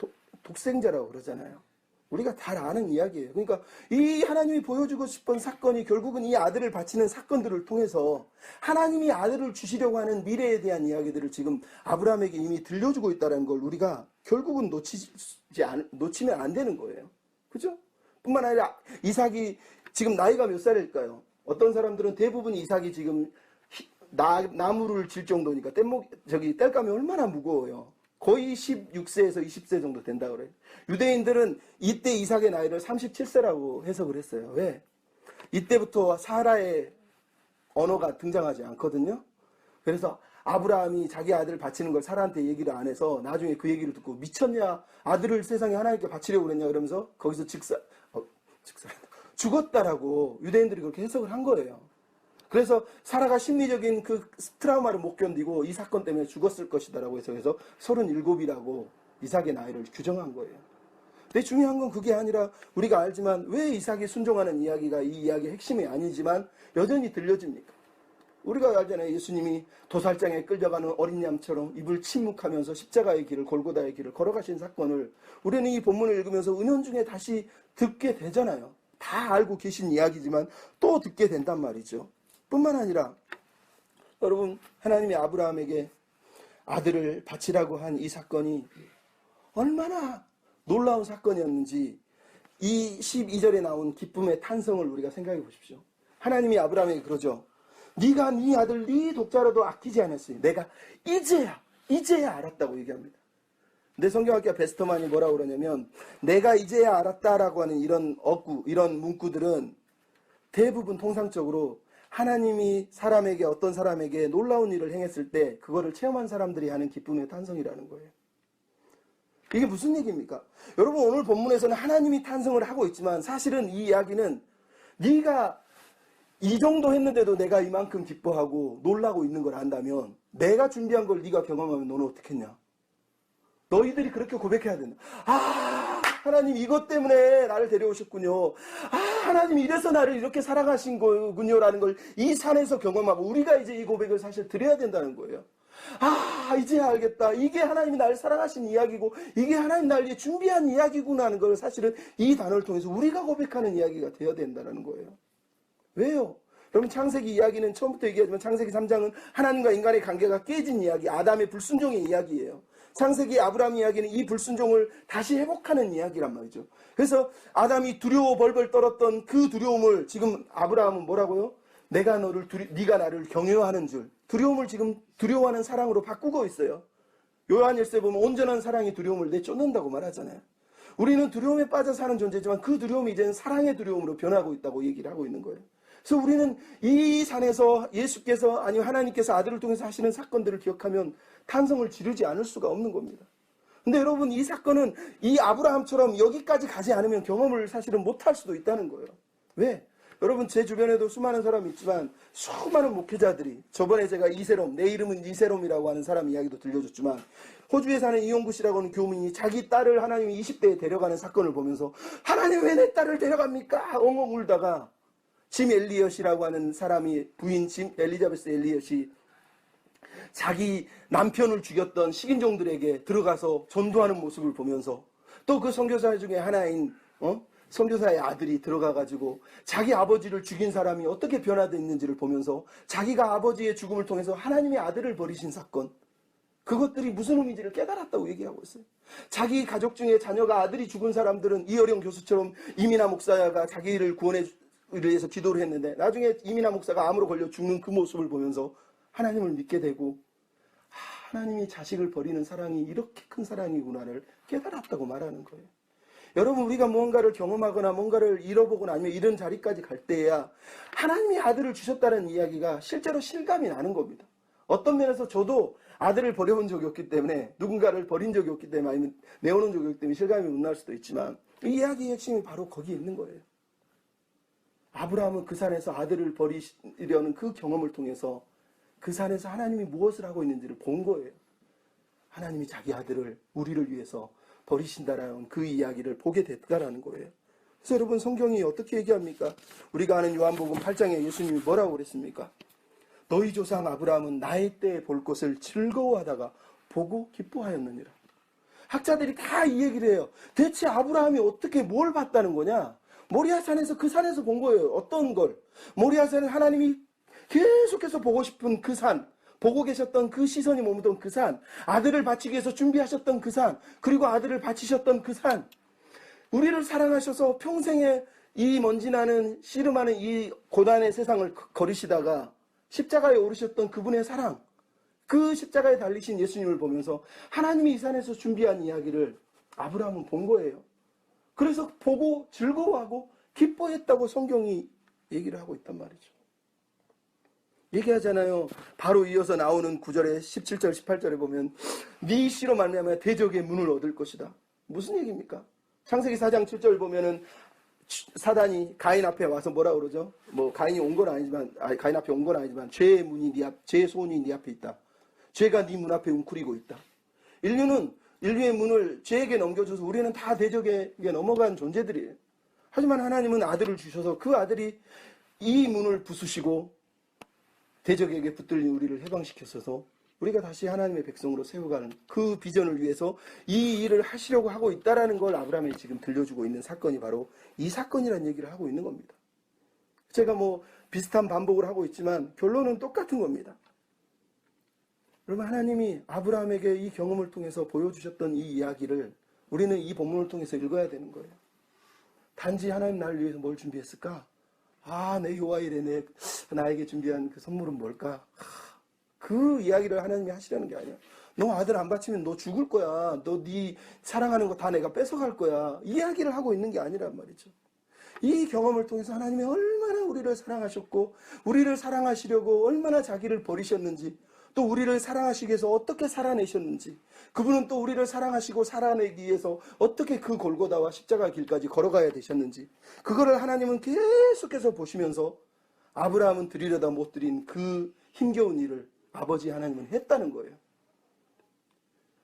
독생자라고 그러잖아요. 우리가 다 아는 이야기예요. 그러니까 이 하나님이 보여주고 싶은 사건이 결국은 이 아들을 바치는 사건들을 통해서 하나님이 아들을 주시려고 하는 미래에 대한 이야기들을 지금 아브라함에게 이미 들려주고 있다는 걸 우리가 결국은 놓치면 안 되는 거예요. 그죠? 뿐만 아니라 이삭이 지금 나이가 몇 살일까요? 어떤 사람들은 대부분 이삭이 지금 나무를 질 정도니까 땔감이 얼마나 무거워요. 거의 16세에서 20세 정도 된다 그래요. 유대인들은 이때 이삭의 나이를 37세라고 해석을 했어요. 왜? 이때부터 사라의 언어가 등장하지 않거든요. 그래서 아브라함이 자기 아들을 바치는 걸 사라한테 얘기를 안 해서 나중에 그 얘기를 듣고 미쳤냐? 아들을 세상에 하나님께 바치려고 그랬냐? 그러면서 거기서 죽었다라고 유대인들이 그렇게 해석을 한 거예요. 그래서 사라가 심리적인 그 트라우마를 못 견디고 이 사건 때문에 죽었을 것이다라고 해서 37이라고 이삭의 나이를 규정한 거예요. 근데 중요한 건 그게 아니라 우리가 알지만 왜 이삭이 순종하는 이야기가 이 이야기의 핵심이 아니지만 여전히 들려집니까? 우리가 알잖아요. 예수님이 도살장에 끌려가는 어린 양처럼 입을 침묵하면서 십자가의 길을, 골고다의 길을 걸어가신 사건을 우리는 이 본문을 읽으면서 은연중에 다시 듣게 되잖아요. 다 알고 계신 이야기지만 또 듣게 된단 말이죠. 뿐만 아니라 여러분 하나님이 아브라함에게 아들을 바치라고 한 이 사건이 얼마나 놀라운 사건이었는지 이 12절에 나온 기쁨의 탄성을 우리가 생각해 보십시오. 하나님이 아브라함에게 그러죠. 네가 네 아들 네 독자라도 아끼지 않았으니 내가 이제야 알았다고 얘기합니다. 근데 성경학자 베스터만이 뭐라고 그러냐면 내가 이제야 알았다라고 하는 이런 어구, 이런 문구들은 대부분 통상적으로 하나님이 어떤 사람에게 놀라운 일을 행했을 때 그거를 체험한 사람들이 하는 기쁨의 탄성이라는 거예요. 이게 무슨 얘기입니까? 여러분 오늘 본문에서는 하나님이 탄성을 하고 있지만 사실은 이 이야기는 네가 이 정도 했는데도 내가 이만큼 기뻐하고 놀라고 있는 걸 안다면 내가 준비한 걸 네가 경험하면 너는 어떻겠냐? 너희들이 그렇게 고백해야 된다. 하나님 이것 때문에 나를 데려오셨군요. 하나님 이래서 나를 이렇게 사랑하신 거군요 라는 걸 이 산에서 경험하고 우리가 이제 이 고백을 사실 드려야 된다는 거예요. 이제 알겠다. 이게 하나님이 나를 사랑하신 이야기고 이게 하나님 나를 위해 준비한 이야기구나 하는 걸 사실은 이 단어를 통해서 우리가 고백하는 이야기가 되어야 된다는 거예요. 왜요? 여러분 창세기 이야기는 처음부터 얘기하지만 창세기 3장은 하나님과 인간의 관계가 깨진 이야기, 아담의 불순종의 이야기예요. 창세기 아브라함 이야기는 이 불순종을 다시 회복하는 이야기란 말이죠. 그래서 아담이 두려워 벌벌 떨었던 그 두려움을 지금 아브라함은 뭐라고요? 네가 나를 경외하는 줄. 두려움을 지금 두려워하는 사랑으로 바꾸고 있어요. 요한일서에 보면 온전한 사랑이 두려움을 내쫓는다고 말하잖아요. 우리는 두려움에 빠져 사는 존재지만 그 두려움이 이제는 사랑의 두려움으로 변하고 있다고 얘기를 하고 있는 거예요. 그래서 우리는 이 산에서 예수께서 아니면 하나님께서 아들을 통해서 하시는 사건들을 기억하면 탄성을 지르지 않을 수가 없는 겁니다. 근데 여러분, 이 사건은 이 아브라함처럼 여기까지 가지 않으면 경험을 사실은 못할 수도 있다는 거예요. 왜? 여러분, 제 주변에도 수많은 사람이 있지만 수많은 목회자들이, 저번에 제가 이세롬, 내 이름은 이세롬이라고 하는 사람 이야기도 들려줬지만, 호주에 사는 이용구 씨라고 하는 교민이 자기 딸을 하나님이 20대에 데려가는 사건을 보면서 하나님 왜 내 딸을 데려갑니까? 엉엉 울다가 짐 엘리엇이라고 하는 사람이, 부인 짐 엘리자베스 엘리엇이 자기 남편을 죽였던 식인종들에게 들어가서 전도하는 모습을 보면서, 또 그 선교사 중에 하나인 선교사의 아들이 들어가가지고 자기 아버지를 죽인 사람이 어떻게 변화됐는지를 보면서 자기가 아버지의 죽음을 통해서 하나님의 아들을 버리신 사건, 그것들이 무슨 의미인지를 깨달았다고 얘기하고 있어요. 자기 가족 중에 자녀가 아들이 죽은 사람들은 이어령 교수처럼 이민아 목사가 자기를 구원을 위해서 기도를 했는데, 나중에 이민아 목사가 암으로 걸려 죽는 그 모습을 보면서 하나님을 믿게 되고, 하나님이 자식을 버리는 사랑이 이렇게 큰 사랑이구나를 깨달았다고 말하는 거예요. 여러분, 우리가 무언가를 경험하거나 뭔가를 잃어보거나 아니면 이런 자리까지 갈 때야 하나님이 아들을 주셨다는 이야기가 실제로 실감이 나는 겁니다. 어떤 면에서 저도 아들을 버려본 적이 없기 때문에, 누군가를 버린 적이 없기 때문에, 아니면 내어놓은 적이 없기 때문에 실감이 못 날 수도 있지만, 이 이야기의 핵심이 바로 거기에 있는 거예요. 아브라함은 그 산에서 아들을 버리려는 그 경험을 통해서 그 산에서 하나님이 무엇을 하고 있는지를 본 거예요. 하나님이 자기 아들을 우리를 위해서 버리신다라는 그 이야기를 보게 됐다라는 거예요. 그래서 여러분, 성경이 어떻게 얘기합니까? 우리가 아는 요한복음 8장에 예수님이 뭐라고 그랬습니까? 너희 조상 아브라함은 나의 때에 볼 것을 즐거워하다가 보고 기뻐하였느니라. 학자들이 다 이 얘기를 해요. 대체 아브라함이 어떻게 뭘 봤다는 거냐? 모리아산에서, 그 산에서 본 거예요. 어떤 걸? 모리아산은 하나님이 계속해서 보고 싶은 그 산, 보고 계셨던 그 시선이 머무던 그 산, 아들을 바치기 위해서 준비하셨던 그 산, 그리고 아들을 바치셨던 그 산, 우리를 사랑하셔서 평생에 이 먼지나는 씨름하는 이 고단의 세상을 거리시다가 십자가에 오르셨던 그분의 사랑, 그 십자가에 달리신 예수님을 보면서 하나님이 이 산에서 준비한 이야기를 아브라함은 본 거예요. 그래서 보고 즐거워하고 기뻐했다고 성경이 얘기를 하고 있단 말이죠. 얘기하잖아요. 바로 이어서 나오는 9절에 17절 18절에 보면 네 씨로 말미암아 대적의 문을 얻을 것이다. 무슨 얘기입니까? 창세기 4장 7절 보면은 사단이 가인 앞에 와서 뭐라 그러죠? 뭐 가인이 온 건 아니지만, 가인 앞에 온 건 아니지만 죄의 문이 죄의 소원이 네 앞에 있다. 죄가 네 문 앞에 웅크리고 있다. 인류의 문을 죄에게 넘겨줘서 우리는 다 대적에게 넘어간 존재들이에요. 하지만 하나님은 아들을 주셔서 그 아들이 이 문을 부수시고 대적에게 붙들린 우리를 해방시켰어서 우리가 다시 하나님의 백성으로 세워가는 그 비전을 위해서 이 일을 하시려고 하고 있다는 걸 아브라함이 지금 들려주고 있는 사건이 바로 이 사건이라는 얘기를 하고 있는 겁니다. 제가 뭐 비슷한 반복을 하고 있지만 결론은 똑같은 겁니다. 여러분, 하나님이 아브라함에게 이 경험을 통해서 보여주셨던 이 이야기를 우리는 이 본문을 통해서 읽어야 되는 거예요. 단지 하나님 나를 위해서 뭘 준비했을까? 내 요아일에 나에게 준비한 그 선물은 뭘까? 그 이야기를 하나님이 하시려는 게 아니야. 너 아들 안 바치면 너 죽을 거야. 너 네 사랑하는 거 다 내가 뺏어갈 거야. 이 이야기를 하고 있는 게 아니란 말이죠. 이 경험을 통해서 하나님이 얼마나 우리를 사랑하셨고, 우리를 사랑하시려고 얼마나 자기를 버리셨는지, 또 우리를 사랑하시기 위해서 어떻게 살아내셨는지, 그분은 또 우리를 사랑하시고 살아내기 위해서 어떻게 그 골고다와 십자가 길까지 걸어가야 되셨는지, 그거를 하나님은 계속해서 보시면서 아브라함은 드리려다 못 드린 그 힘겨운 일을 아버지 하나님은 했다는 거예요.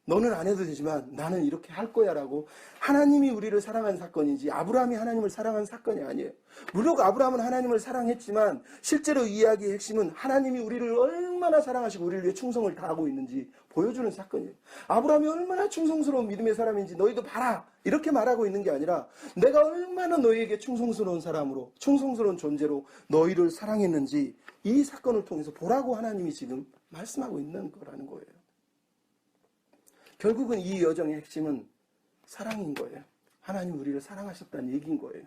너는 안 해도 되지만 나는 이렇게 할 거야 라고 하나님이 우리를 사랑한 사건이지 아브라함이 하나님을 사랑한 사건이 아니에요. 물론 아브라함은 하나님을 사랑했지만 실제로 이 이야기의 핵심은 하나님이 우리를 얼마나 사랑하시고 우리를 위해 충성을 다하고 있는지 보여주는 사건이에요. 아브라함이 얼마나 충성스러운 믿음의 사람인지 너희도 봐라 이렇게 말하고 있는 게 아니라 내가 얼마나 너희에게 충성스러운 사람으로, 충성스러운 존재로 너희를 사랑했는지 이 사건을 통해서 보라고 하나님이 지금 말씀하고 있는 거라는 거예요. 결국은 이 여정의 핵심은 사랑인 거예요. 하나님 우리를 사랑하셨다는 얘기인 거예요.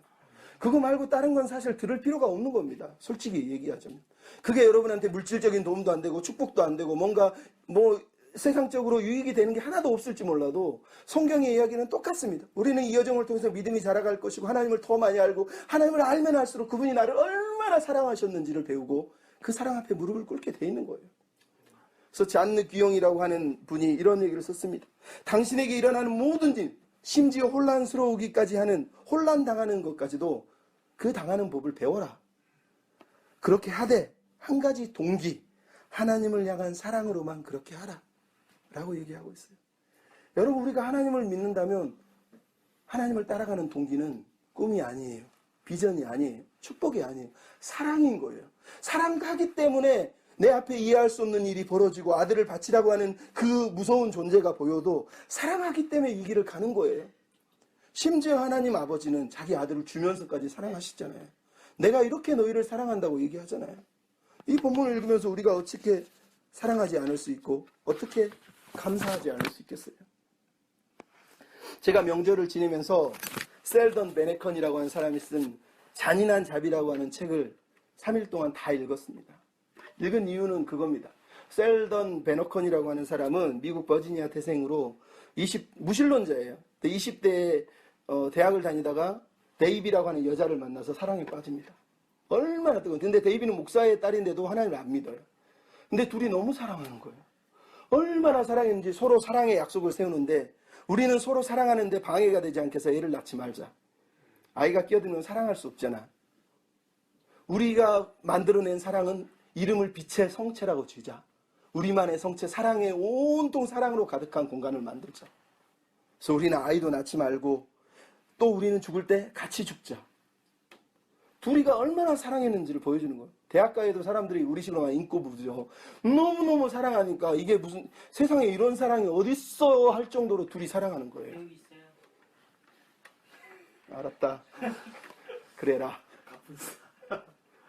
그거 말고 다른 건 사실 들을 필요가 없는 겁니다. 솔직히 얘기하자면. 그게 여러분한테 물질적인 도움도 안 되고 축복도 안 되고 뭔가 세상적으로 유익이 되는 게 하나도 없을지 몰라도 성경의 이야기는 똑같습니다. 우리는 이 여정을 통해서 믿음이 자라갈 것이고 하나님을 더 많이 알고 하나님을 알면 할수록 그분이 나를 얼마나 사랑하셨는지를 배우고 그 사랑 앞에 무릎을 꿇게 돼 있는 거예요. 그래서 잔느 귀영이라고 하는 분이 이런 얘기를 썼습니다. 당신에게 일어나는 모든 일, 심지어 혼란스러우기까지 하는, 혼란당하는 것까지도 그 당하는 법을 배워라. 그렇게 하되 한 가지 동기, 하나님을 향한 사랑으로만 그렇게 하라 라고 얘기하고 있어요. 여러분, 우리가 하나님을 믿는다면 하나님을 따라가는 동기는 꿈이 아니에요. 비전이 아니에요. 축복이 아니에요. 사랑인 거예요. 사랑하기 때문에 내 앞에 이해할 수 없는 일이 벌어지고 아들을 바치라고 하는 그 무서운 존재가 보여도 사랑하기 때문에 이 길을 가는 거예요. 심지어 하나님 아버지는 자기 아들을 주면서까지 사랑하시잖아요. 내가 이렇게 너희를 사랑한다고 얘기하잖아요. 이 본문을 읽으면서 우리가 어떻게 사랑하지 않을 수 있고 어떻게 감사하지 않을 수 있겠어요? 제가 명절을 지내면서 셀던 베네컨이라고 하는 사람이 쓴 잔인한 자비라고 하는 책을 3일 동안 다 읽었습니다. 읽은 이유는 그겁니다. 셀던 베너컨이라고 하는 사람은 미국 버지니아 태생으로 무신론자예요. 20대에 대학을 다니다가 데이비라고 하는 여자를 만나서 사랑에 빠집니다. 얼마나 뜨거운. 근데 데이비는 목사의 딸인데도 하나님을 안 믿어요. 근데 둘이 너무 사랑하는 거예요. 얼마나 사랑했는지 서로 사랑의 약속을 세우는데 우리는 서로 사랑하는데 방해가 되지 않게 해서 애를 낳지 말자. 아이가 끼어들면 사랑할 수 없잖아. 우리가 만들어낸 사랑은 이름을 빛의 성체라고 지자. 우리만의 성체, 사랑의 온통 사랑으로 가득한 공간을 만들자. 그래서 우리는 아이도 낳지 말고 또 우리는 죽을 때 같이 죽자. 둘이가 얼마나 사랑했는지를 보여주는 거예요. 대학가에도 사람들이 우리 식으로 막 인고 부르죠. 너무너무 사랑하니까 이게 무슨 세상에 이런 사랑이 어딨어 할 정도로 둘이 사랑하는 거예요. 여기 있어요. 알았다. 그래라.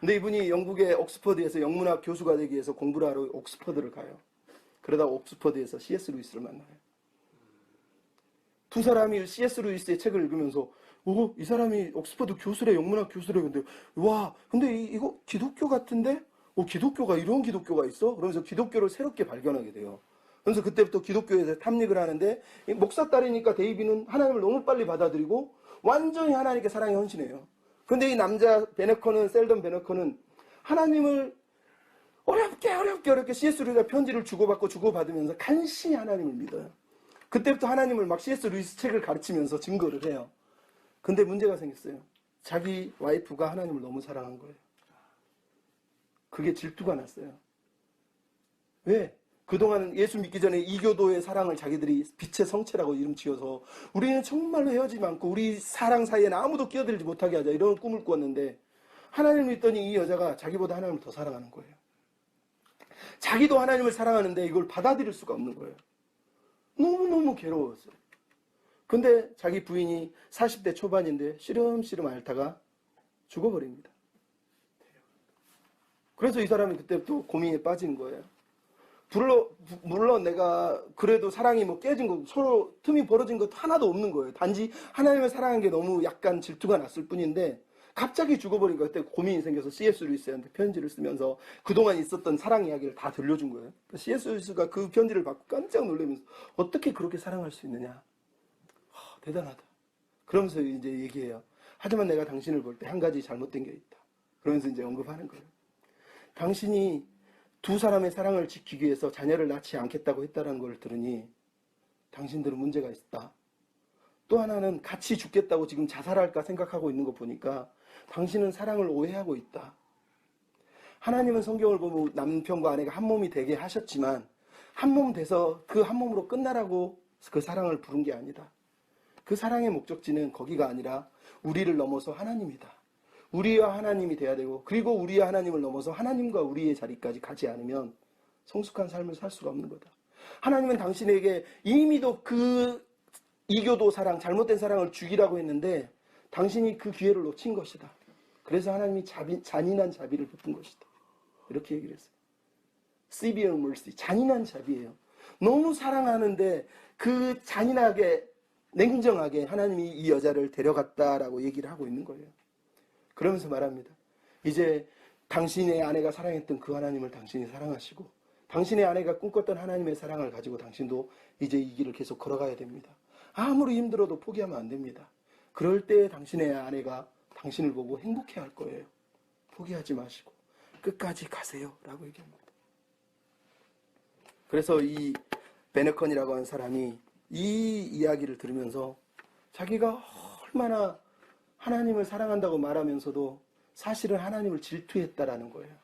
근데 이분이 영국의 옥스퍼드에서 영문학 교수가 되기 위해서 공부를 하러 옥스퍼드를 가요. 그러다 옥스퍼드에서 C.S. 루이스를 만나요. 두 사람이 C.S. 루이스의 책을 읽으면서 이 사람이 옥스퍼드 교수래, 영문학 교수래. 근데 와, 근데 이거 기독교 같은데? 기독교가 이런 기독교가 있어? 그러면서 기독교를 새롭게 발견하게 돼요. 그래서 그때부터 기독교에 대해서 탐닉을 하는데 목사 딸이니까 데이비는 하나님을 너무 빨리 받아들이고 완전히 하나님께 사랑에 헌신해요. 근데 이 남자 베네컨은, 셀던 베네컨은 하나님을 어렵게 C.S. 루이스가 편지를 주고받으면서 간신히 하나님을 믿어요. 그때부터 하나님을 막 C.S. 루이스 책을 가르치면서 증거를 해요. 근데 문제가 생겼어요. 자기 와이프가 하나님을 너무 사랑한 거예요. 그게 질투가 났어요. 왜? 그동안 예수 믿기 전에 이교도의 사랑을 자기들이 빛의 성체라고 이름 지어서 우리는 정말로 헤어지지 않고 우리 사랑 사이에는 아무도 끼어들지 못하게 하자 이런 꿈을 꾸었는데 하나님을 믿더니 이 여자가 자기보다 하나님을 더 사랑하는 거예요. 자기도 하나님을 사랑하는데 이걸 받아들일 수가 없는 거예요. 너무너무 괴로웠어요. 근데 자기 부인이 40대 초반인데 시름시름 앓다가 죽어버립니다. 그래서 이 사람이 그때부터 고민에 빠진 거예요. 물론 내가 그래도 사랑이 깨진 거, 서로 틈이 벌어진 것도 하나도 없는 거예요. 단지 하나님을 사랑한 게 너무 약간 질투가 났을 뿐인데 갑자기 죽어버린 거. 그때 고민이 생겨서 C.S. 루이스한테 편지를 쓰면서 그동안 있었던 사랑 이야기를 다 들려준 거예요. C.S. 루이스가 그 편지를 받고 깜짝 놀라면서 어떻게 그렇게 사랑할 수 있느냐. 대단하다. 그러면서 이제 얘기해요. 하지만 내가 당신을 볼 때 한 가지 잘못된 게 있다. 그러면서 이제 언급하는 거예요. 당신이 두 사람의 사랑을 지키기 위해서 자녀를 낳지 않겠다고 했다는 걸 들으니 당신들은 문제가 있다. 또 하나는 같이 죽겠다고 지금 자살할까 생각하고 있는 거 보니까 당신은 사랑을 오해하고 있다. 하나님은 성경을 보면 남편과 아내가 한 몸이 되게 하셨지만 한 몸 돼서 그 한 몸으로 끝나라고 그 사랑을 부른 게 아니다. 그 사랑의 목적지는 거기가 아니라 우리를 넘어서 하나님이다. 우리와 하나님이 돼야 되고 그리고 우리와 하나님을 넘어서 하나님과 우리의 자리까지 가지 않으면 성숙한 삶을 살 수가 없는 거다. 하나님은 당신에게 이미도 그 이교도 사랑, 잘못된 사랑을 주기라고 했는데 당신이 그 기회를 놓친 것이다. 그래서 하나님이 잔인한 자비를 베푼 것이다. 이렇게 얘기를 했어요. Severe mercy, 잔인한 자비예요. 너무 사랑하는데 그 잔인하게 냉정하게 하나님이 이 여자를 데려갔다라고 얘기를 하고 있는 거예요. 그러면서 말합니다. 이제 당신의 아내가 사랑했던 그 하나님을 당신이 사랑하시고 당신의 아내가 꿈꿨던 하나님의 사랑을 가지고 당신도 이제 이 길을 계속 걸어가야 됩니다. 아무리 힘들어도 포기하면 안 됩니다. 그럴 때 당신의 아내가 당신을 보고 행복해할 거예요. 포기하지 마시고 끝까지 가세요 라고 얘기합니다. 그래서 이 베네컨이라고 하는 사람이 이 이야기를 들으면서 자기가 얼마나 하나님을 사랑한다고 말하면서도 사실은 하나님을 질투했다라는 거예요.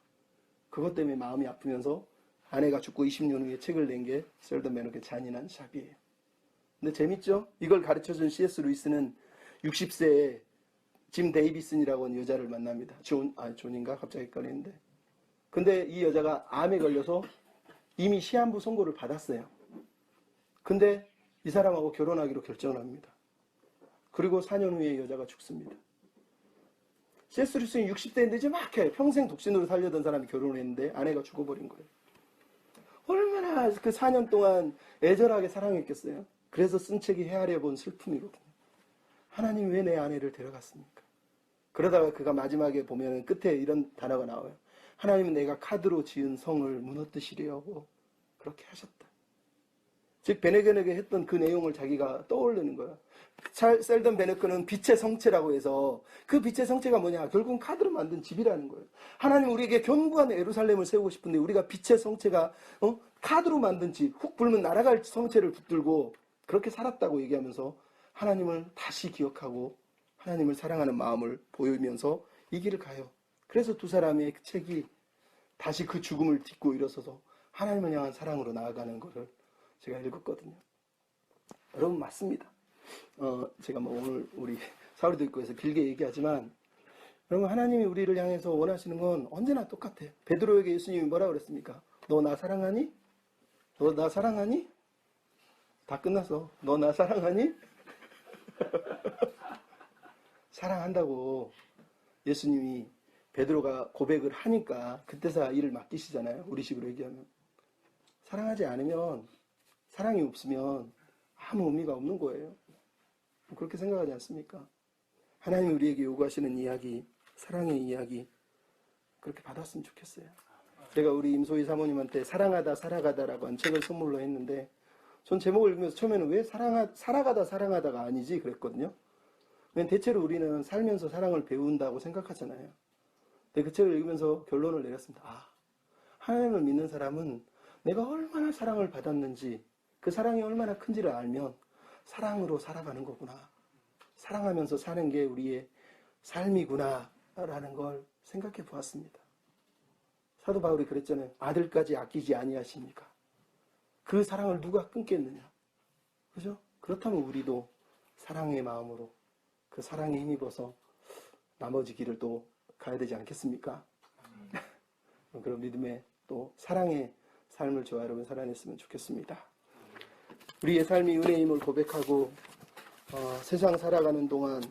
그것 때문에 마음이 아프면서 아내가 죽고 20년 후에 책을 낸 게 셀던 베네컨의 잔인한 샵이에요. 근데 재밌죠? 이걸 가르쳐준 C.S. 루이스는 60세에 짐 데이비슨이라고 하는 여자를 만납니다. 존인가? 갑자기 헷갈리는데. 근데 이 여자가 암에 걸려서 이미 시한부 선고를 받았어요. 근데 이 사람하고 결혼하기로 결정을 합니다. 그리고 4년 후에 여자가 죽습니다. C.S. 루이스는 60대인데 이제 막 해. 평생 독신으로 살려던 사람이 결혼을 했는데 아내가 죽어버린 거예요. 얼마나 그 4년 동안 애절하게 사랑했겠어요. 그래서 쓴 책이 헤아려 본 슬픔이거든요. 하나님 왜 내 아내를 데려갔습니까? 그러다가 그가 마지막에 보면 끝에 이런 단어가 나와요. 하나님은 내가 카드로 지은 성을 무너뜨리려고 그렇게 하셨다. 즉 베네건에게 했던 그 내용을 자기가 떠올리는 거야. 셀던 베네건은 빛의 성체라고 해서 그 빛의 성체가 뭐냐? 결국은 카드로 만든 집이라는 거예요. 하나님 우리에게 견고한 예루살렘을 세우고 싶은데 우리가 빛의 성체가 카드로 만든 집, 훅 불면 날아갈 성체를 붙들고 그렇게 살았다고 얘기하면서 하나님을 다시 기억하고 하나님을 사랑하는 마음을 보이면서 이 길을 가요. 그래서 두 사람의 그 책이 다시 그 죽음을 딛고 일어서서 하나님을 향한 사랑으로 나아가는 것을 제가 읽었거든요. 여러분 맞습니다. 제가 뭐 오늘 우리 사울이도 있고 해서 길게 얘기하지만 여러분 하나님이 우리를 향해서 원하시는 건 언제나 똑같아요. 베드로에게 예수님이 뭐라고 그랬습니까? 너 나 사랑하니? 너 나 사랑하니? 다 끝났어. 너 나 사랑하니? 사랑한다고 예수님이 베드로가 고백을 하니까 그때서야 일을 맡기시잖아요. 우리 식으로 얘기하면. 사랑하지 않으면 사랑이 없으면 아무 의미가 없는 거예요. 그렇게 생각하지 않습니까? 하나님이 우리에게 요구하시는 이야기, 사랑의 이야기 그렇게 받았으면 좋겠어요. 제가 우리 임소희 사모님한테 사랑하다 살아가다라고 한 책을 선물로 했는데 전 제목을 읽으면서 처음에는 왜 살아가다 사랑하다가 아니지 그랬거든요. 왜냐면 대체로 우리는 살면서 사랑을 배운다고 생각하잖아요. 근데 그 책을 읽으면서 결론을 내렸습니다. 하나님을 믿는 사람은 내가 얼마나 사랑을 받았는지 그 사랑이 얼마나 큰지를 알면 사랑으로 살아가는 거구나. 사랑하면서 사는 게 우리의 삶이구나 라는 걸 생각해 보았습니다. 사도 바울이 그랬잖아요. 아들까지 아끼지 아니하십니까? 그 사랑을 누가 끊겠느냐. 그죠? 그렇다면 우리도 사랑의 마음으로 그 사랑에 힘입어서 나머지 길을 또 가야 되지 않겠습니까? 그런 믿음의 또 사랑의 삶을 저와 여러분 살아냈으면 좋겠습니다. 우리의 삶이 은혜임을 고백하고 세상 살아가는 동안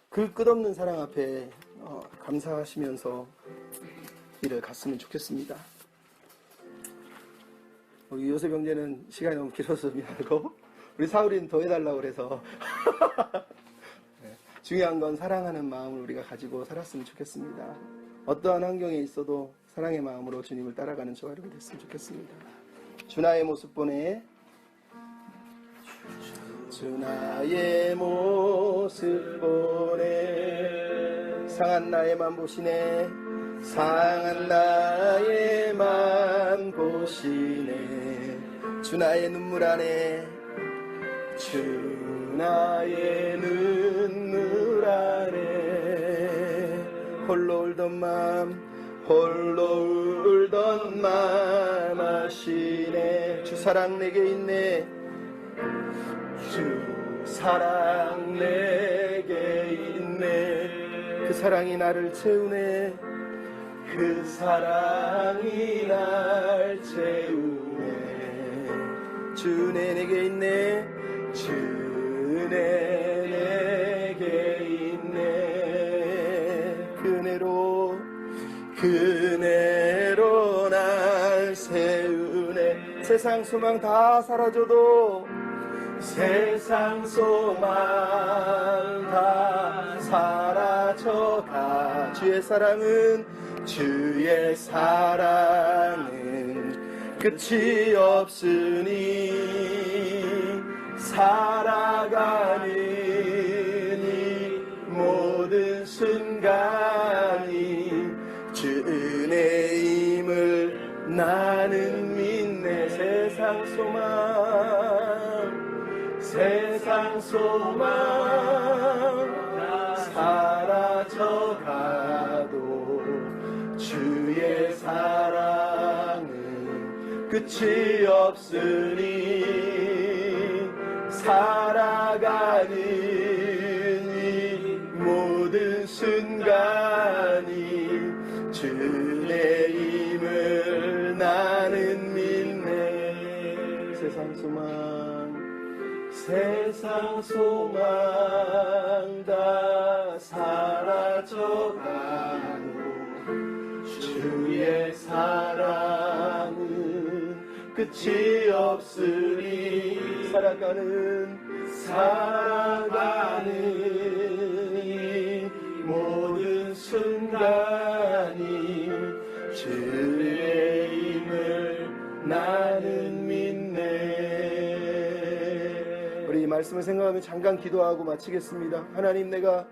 그 끝없는 사랑 앞에 감사하시면서 길을 갔으면 좋겠습니다. 우리 요셉 형제는 시간이 너무 길어서 미안하고 우리 사울이는 더 해달라고 그래서 중요한 건 사랑하는 마음을 우리가 가지고 살았으면 좋겠습니다. 어떠한 환경에 있어도 사랑의 마음으로 주님을 따라가는 저와 여러분 됐으면 좋겠습니다. 주나의 모습 보내 주나의 모습 보내 상한 나에만 보시네 상한 나에만 보시네 주나의 눈물 안에 주나의 눈물 안에 홀로 울던 맘 하시네 주 사랑 내게 있네 주 사랑 내게 있네 그 사랑이 나를 채우네 그 사랑이 날 채우네 주네 내게 있네 주네 내게 있네 그네로 날 세우네 세상 소망 다 사라져도 세상 소망 다 사라져가 주의 사랑은 끝이 없으니 살아가는 이 모든 순간이 주 은혜임을 나는 믿네 세상 소망 사라져가도 주의 사랑은 끝이 없으니 살아가는 이 모든 순간이 주의 힘을 나는 믿네. 세상 소망 다 사라져가도 주의 사랑은 끝이 없으니 살아가는 이 모든 순간이 주의 힘을 나는 믿네. 우리 이 말씀을 생각하며 잠깐 기도하고 마치겠습니다. 하나님, 내가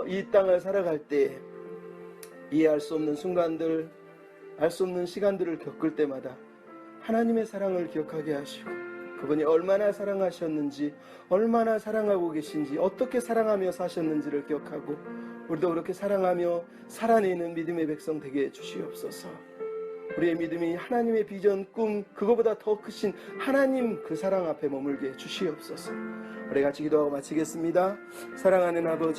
이 땅을 살아갈 때 이해할 수 없는 순간들, 알 수 없는 시간들을 겪을 때마다 하나님의 사랑을 기억하게 하시고 그분이 얼마나 사랑하셨는지, 얼마나 사랑하고 계신지, 어떻게 사랑하며 사셨는지를 기억하고 우리도 그렇게 사랑하며 살아내는 믿음의 백성 되게 해주시옵소서. 우리의 믿음이 하나님의 비전, 꿈, 그거보다 더 크신 하나님 그 사랑 앞에 머물게 해주시옵소서. 우리 같이 기도하고 마치겠습니다. 사랑하는 아버지,